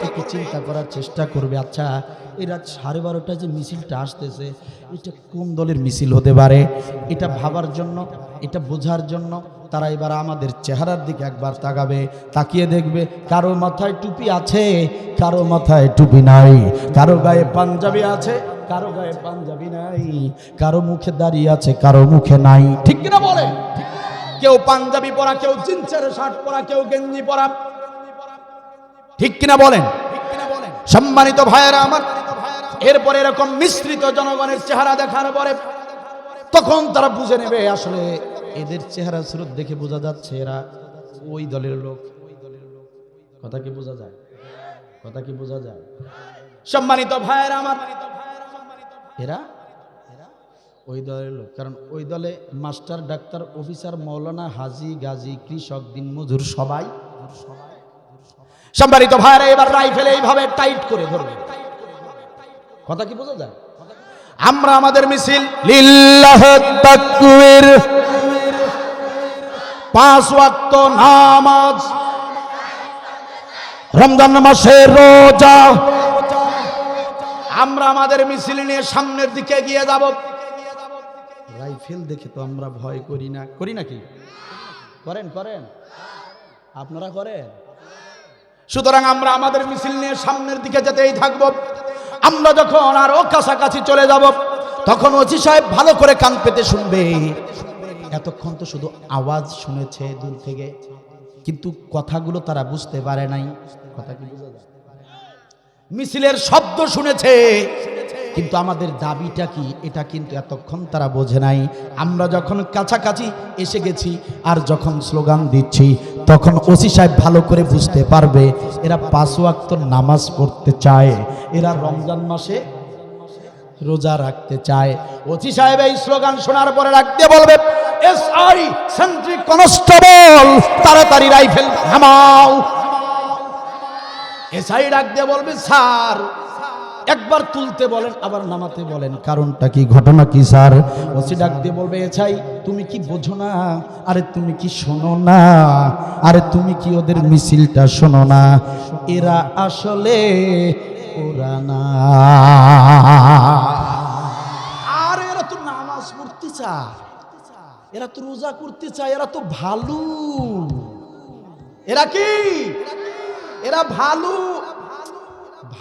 একটু চিন্তা করার চেষ্টা করবে, আচ্ছা এই রাত 12:30টায় যে মিছিলটা আসতেছে এটা কোন দলের মিছিল হতে পারে, এটা ভাবার জন্য, এটা বোঝার জন্য তারা এবার আমাদের চেহারার দিকে একবার তাকাবে, তাকিয়ে দেখবে কারো মাথায় টুপি আছে, কারো মাথায় টুপি নাই, কারো গায়ে পাঞ্জাবি আছে, কারো গায়ে পাঞ্জাবি নাই, কারো মুখে দাড়ি আছে, কারো মুখে নাই, ঠিক কিনা বলে? কেউ পাঞ্জাবি পরা, কেউ জিন্সের শার্ট পরা, কেউ গেঞ্জি পরা, ঠিক কিনা বলেন? সম্মানিত ভাইয়েরা আমার, এরপরে এরকম মিশ্রিত জনগণের চেহারা দেখার পরে তখন তারা বুঝে নেবে আসলে এদের চেহারা স্রোত দেখে বোঝা যাচ্ছে এরা ওই দলের লোক। কথা কি বোঝা যায়? কথা কি বোঝা যায়? সম্মানিত ভাইয়েরা আমার, এরা ওই দলের লোক, কারণ ওই দলে মাস্টার, ডাক্তার, অফিসার, মৌলানা, হাজি, গাজী, কৃষক, দিনমজুর সবাই। সম্মানিত ভাইয়েরা এবার রাইফেল এইভাবে টাইট করে ধরবে। কথা কি বোঝা যায়? আমরা আমাদের মিছিল লিল্লাহ তাকবীর, 5 ওয়াক্ত নামাজ, রমজান মাসের রোজা, আমরা আমাদের মিছিল নিয়ে সামনের দিকে এগিয়ে যাব। রাইফেল দেখে তো আমরা ভয় করি না, করি নাকি? করেন? করেন? আপনারা করেন? সুতরাং আমরা আমাদের মিছিল নিয়ে সামনের দিকে যেতেই থাকবো। আমরা যখন আরো কাছাকাছি চলে যাব তখন ওসি সাহেব ভালো করে কান পেতে শুনবে। এতক্ষণ তো শুধু আওয়াজ শুনেছে দূর থেকে, কিন্তু কথাগুলো তারা বুঝতে পারে নাই। কথা কি বোঝা যায়? মিছিলের শব্দ শুনেছে, কিন্তু আমাদের দাবিটা কি এটা কিন্তু এতক্ষণ তারা বোঝে নাই। আমরা যখন কাছাকাছি এসে গেছি আর যখন স্লোগান দিচ্ছি তখন ওসি সাহেব ভালো করে বুঝতে পারবে এরা 5 ওয়াক্ত নামাজ পড়তে চায়, এরা রমজান মাসে রোজা রাখতে চায়। ওসি সাহেব এই স্লোগান শোনার পরে রাখতে বলবে, এসআই সেন্ট্রি কনস্টেবল তাড়াতাড়ি রাইফেল নামাও। এসআই ডাক দিয়ে বলবে, স্যার একবার তুলতে বলেন আবার নামাতে বলেন, কারণটা কি, ঘটনা কি স্যার? ওসি ডাক দিয়ে বলবে, এসআই তুমি কি বোঝো না? আরে তুমি কি শোনো না? আরে তুমি কি ওদের মিছিলটা শোনো না? এরা আসলে ওরা না, আর এরা তো নামাজ পড়তে চায়, এরা তো রোজা করতে চায়, এরা তো ভালো। এরা কি? এরা ভালো।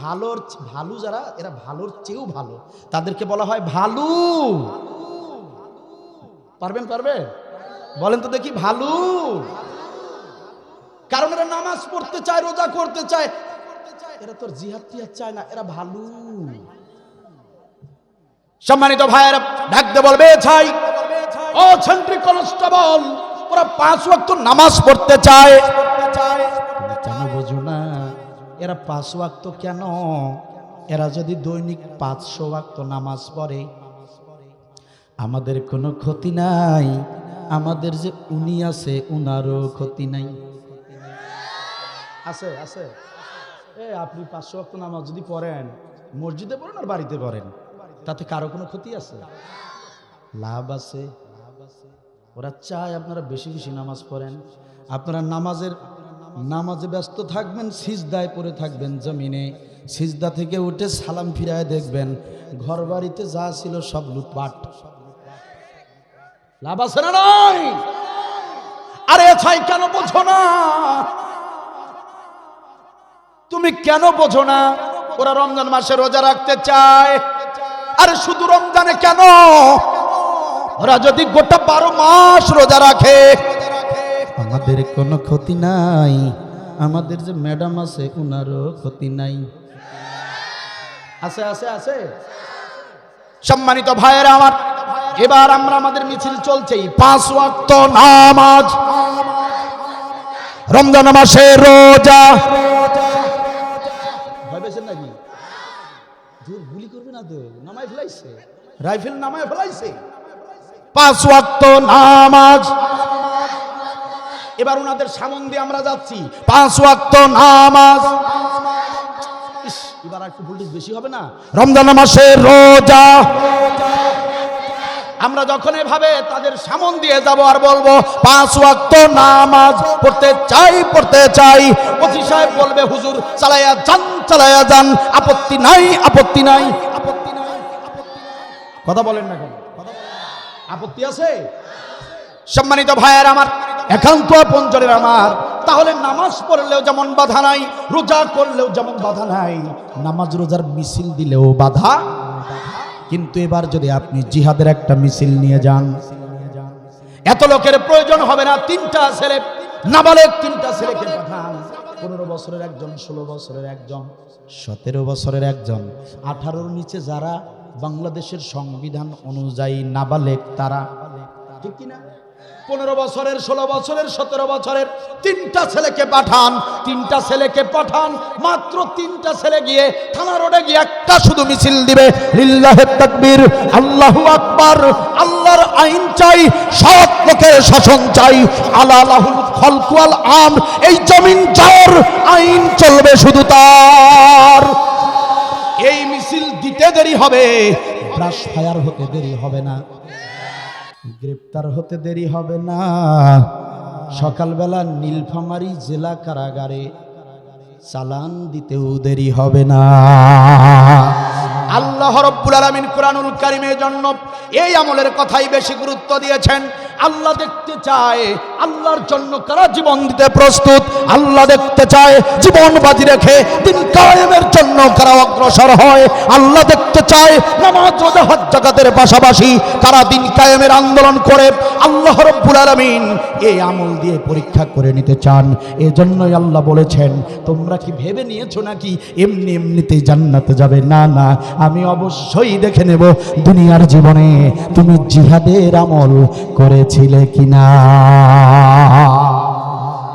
ভালোর ভালো যারা, এরা ভালোর চেয়েও ভালো, তাদেরকে বলা হয় ভালো। পারবেন? বলেন তো দেখি, ভালো। কারণ এরা নামাজ পড়তে চায়, রোজা করতে চায়, এরা তোর জিহাদ টিহাদ চায় না, এরা ভালো। সম্মানিত ভাইয়েরা ডাকতে বলবে, ছাই ও সেন্ট্রি কনস্টেবল ওরা 5 ওয়াক্ত নামাজ পড়তে চায়, কেন বোঝো না? এরা 5 ওয়াক্ত কেন? এরা যদি দৈনিক 500 ওয়াক্ত নামাজ পড়ে আমাদের কোনো ক্ষতি নাই, আমাদের যে উনি আছে উনারও ক্ষতি নাই। আছে আছে আপনি 500 ওয়াক্ত নামাজ যদি পড়েন, মসজিদে পড়েন আর বাড়িতে পড়েন, তাতে কারো কোনো ক্ষতি আছে? লাভ আছে। ওরা চায় আপনারা বেশি বেশি নামাজ পড়েন, আপনারা নামাজে ব্যস্ত থাকবেন, সিজদায় পড়ে থাকবেন জমিনে, সিজদা থেকে উঠে সালাম ফিরায় দেখবেন ঘর বাড়িতে যা ছিল সব লুটপাট। লাভ আছে না নাই? আরে ছাই কেন বোঝো না? তুমি কেন বোঝো না? ওরা রমজান মাসে রোজা রাখতে চায়। আরে শুধু রমজানে কেন, ওরা যদি গোটা 12 মাস রোজা রাখে আমাদের কোনো ক্ষতি নাই, আমাদের যে ম্যাডাম আছে উনারও ক্ষতি নাই। আছে আছে আছে। সম্মানিত ভাইয়েরা আমার, এবার আমরা আমাদের মিছিল চলছে 5 ওয়াক্ত নামাজ, রমজান মাসে রোজা। ভয় পেয়েছেন নাকি? জোর গুলি করবে না তো, নামায় ফেলাইছে, রাইফেল নামায় ফেলাইছে। 5 ওয়াক্ত নামাজ। এবার ওনাদের সামন দিয়ে আমরা যাচ্ছি, 5 ওয়াক্ত নামাজ। একটু ভোল্টেজ বেশি হবে না? রমজান মাসে রোজা আমরা যখন এভাবে তাদের সামন দিয়ে যাব আর বলবো 5 ওয়াক্ত নামাজ পড়তে চাই, ওসি সাহেব বলবে হুজুর চালায়া যান, আপত্তি নাই। কথা বলেন না কেন? আপত্তি আছে? সম্মানিত ভাইয়ের আমার, একান্ত আপনজনের আমার, তাহলে নামাজ পড়লেও যেমন বাধা নাই, রোজা করলেও যেমন বাধা নাই, নামাজ রোজার মিছিল দিলেও বাধা। কিন্তু এবার যদি আপনি জিহাদের একটা মিছিল নিয়ে যান, এত লোকের প্রয়োজন হবে না। 3টা ছেলে, নাবালেগ 3টা ছেলেকে পাঠান। 15 বছরের একজন, 16 বছরের একজন, 17 বছরের একজন, 18-র নিচে যারা বাংলাদেশের সংবিধান অনুযায়ী নাবালেগ তারা, ঠিক কিনা? 15 বছরের, 16 বছরের, 17 বছরের 3টা ছেলেকে পাঠান। মাত্র 3টা ছেলে গিয়ে থানা রোডে গিয়ে একটা শুধু মিছিল দিবে, লিল্লাহে তাকবীর, আল্লাহু আকবার, আল্লাহর আইন চাই, সৎ লোকের শাসন চাই, আলা লাহুল খালকু ওয়াল আমর, এই জমিন যার, আইন চলবে শুধু তার। এই মিছিল দিতে দেরি হবে, ব্রাশ ফায়ার হতে দেরি হবে না, গ্রেপ্তার হতে দেরি হবে না। সকালবেলা নীলফামারী জেলা কারাগারে চালান দিতেও দেরি হবে না। আল্লাহ রাব্বুল আলামিন কুরআনুল কারীমের জন্য এই আমলের কথাই বেশি গুরুত্ব দিয়েছেন। আল্লাহ দেখতে চায় আল্লাহর জন্য কারা জীবন দিতে প্রস্তুত, আল্লাহ দেখতে চায় জীবন বাজি রেখে দিন কায়েমের জন্য কারা অগ্রসর হয়, আল্লাহ দেখতে চায় নামাজ রোজা হজ যাকাতের পাশাপাশি কারা দিন কায়েমের আন্দোলন করে। আল্লাহ রাব্বুল আলামিন এই আমল দিয়ে পরীক্ষা করে নিতে চান। এজন্যই আল্লাহ বলেছেন, তোমরা কি ভেবে নিয়েছো নাকি এমনিতেই জান্নাতে যাবে? না, আমি অবশ্যই দেখে নেব দুনিয়ার জীবনে তুমি জিহাদের আমল করেছিলে কিনা।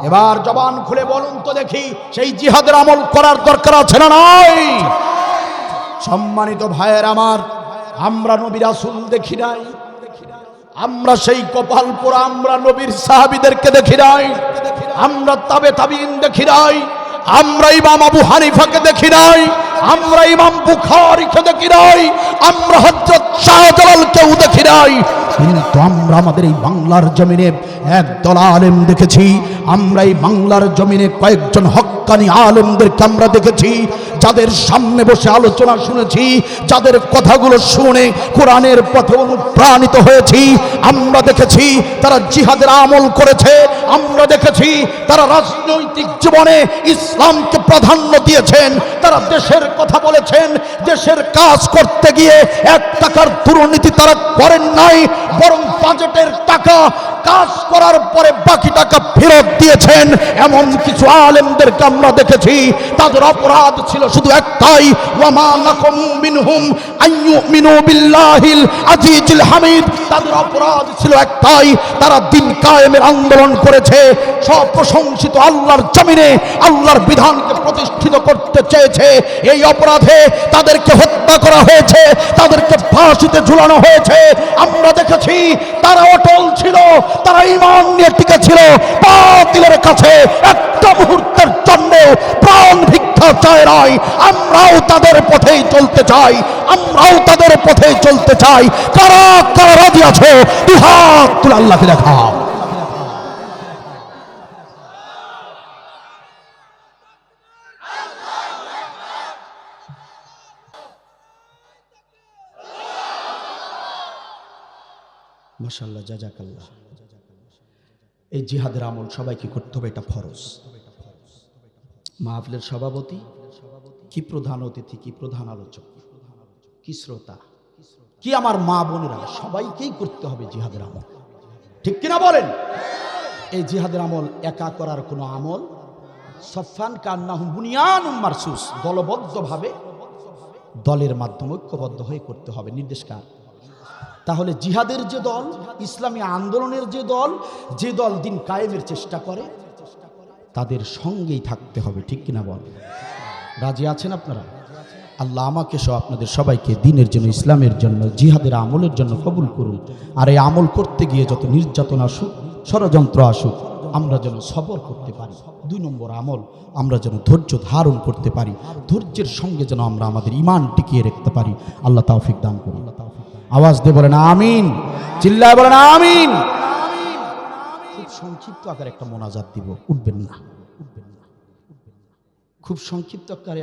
এবার জবান খুলে বলুন তো দেখি, সেই জিহাদের আমল করার দরকার আছে না নাই? সম্মানিত ভাইয়ের আমার, আমরা নবী রাসূল দেখি নাই, আমরা সেই কপাল পোড়া আমরা নবীর সাহাবীদেরকে দেখি নাই, আমরা তাবেঈন দেখি নাই, আমরা ইমাম আবু হানিফাকে দেখি নাই, আমরা ইমাম বুখারীকে দেখি নাই, আমরা হযরত শাহজালালকেও দেখি নাই, কিন্তু আমরা আমাদের এই বাংলার জমিনে একদল আলেম দেখেছি। আমরা এই বাংলার জমিনে কয়েকজন হক্কানি আলেমদেরকে আমরা দেখেছি, যাদের সামনে বসে আলোচনা শুনেছি, যাদের কথাগুলো শুনে কোরআনের পথে অনুপ্রাণিত হয়েছি। আমরা দেখেছি তারা জিহাদের আমল করেছে, আমরা দেখেছি তারা রাজনৈতিক জীবনে ইসলামকে প্রাধান্য দিয়েছেন, তারা দেশের কথা বলেছেন, দেশের কাজ করতে গিয়ে 1 টাকার দুর্নীতি তারা করেন নাই, বরং বাজেটের টাকা কাজ করার পরে বাকি টাকা ফেরত দিয়েছেন। এমন কিছু আলেমদেরকে আমরা দেখেছি, তাদের অপরাধ ছিল শুধু একটাই, ওয়ামা নাকুম মিনহুম আইয়ুমিনু বিল্লাহিল আজিজিল হামিদ। তাদের অপরাধ ছিল একটাই, তারা দিন কায়েমের আন্দোলন করেছে, সব প্রশংসিত আল্লাহর জমিনে আল্লাহর বিধানকে প্রতিষ্ঠিত করতে চেয়েছে। এই অপরাধে তাদেরকে হত্যা করা হয়েছে, তাদেরকে ফাঁসিতে ঝুলানো হয়েছে। আমরা দেখেছি তারা অটল ছিল, তারা ঈমান নিয়ে টিকে ছিল, বাতিলের কাছে একটা মুহূর্তের জন্য প্রাণ ভিক্ষা চায় নাই। আমরাও তাদের পথেই চলতে চাই, আমরাও তাদের পথেই চলতে চাই। কারা কারা রাজি আছো? দুই হাত তুলে আল্লাহকে দেখাও। মাশাআল্লাহ, জাযাকাল্লাহ। এই জিহাদের আমল সবাইকে করতে হবে, এটা ফরজ। মাহফিলের সভাপতি কি, প্রধান অতিথি কি, প্রধান আলোচক কি, শ্রোতা কি, আমার মা বোনেরা সবাইকেই করতে হবে জিহাদের আমল, ঠিক কিনা বলেন? এই জিহাদের আমল একা করার কোনো আমল, সফান কান্নাহুম বুনিয়ানুম মারসুস, দলবদ্ধভাবে দলের মাধ্যমে ঐক্যবদ্ধ হয়ে করতে হবে। নির্দেশ কার? তাহলে জিহাদের যে দল, ইসলামী আন্দোলনের যে দল, যে দল দিন কায়েমের চেষ্টা করে, তাদের সঙ্গেই থাকতে হবে, ঠিক কিনা বল? রাজি আছেন আপনারা? আল্লাহ আমাকে সহ আপনাদের সবাইকে দ্বীনের জন্য, ইসলামের জন্য, জিহাদের আমলের জন্য কবুল করুন। আর এই আমল করতে গিয়ে যত নির্যাতন আসুক, ষড়যন্ত্র আসুক, আমরা যেন সবর করতে পারি। 2 নম্বর আমল, আমরা যেন ধৈর্য ধারণ করতে পারি, ধৈর্যের সঙ্গে যেন আমরা আমাদের ঈমান টিকিয়ে রাখতে পারি। আল্লাহ তৌফিক দান করুন। আওয়াজ দিয়ে বলেন আমিন, চিল্লায় বলেন আমিন। খুব সংক্ষিপ্ত আকারে একটা মোনাজাত দিব, উঠবেন না, খুব সংক্ষিপ্ত আকারে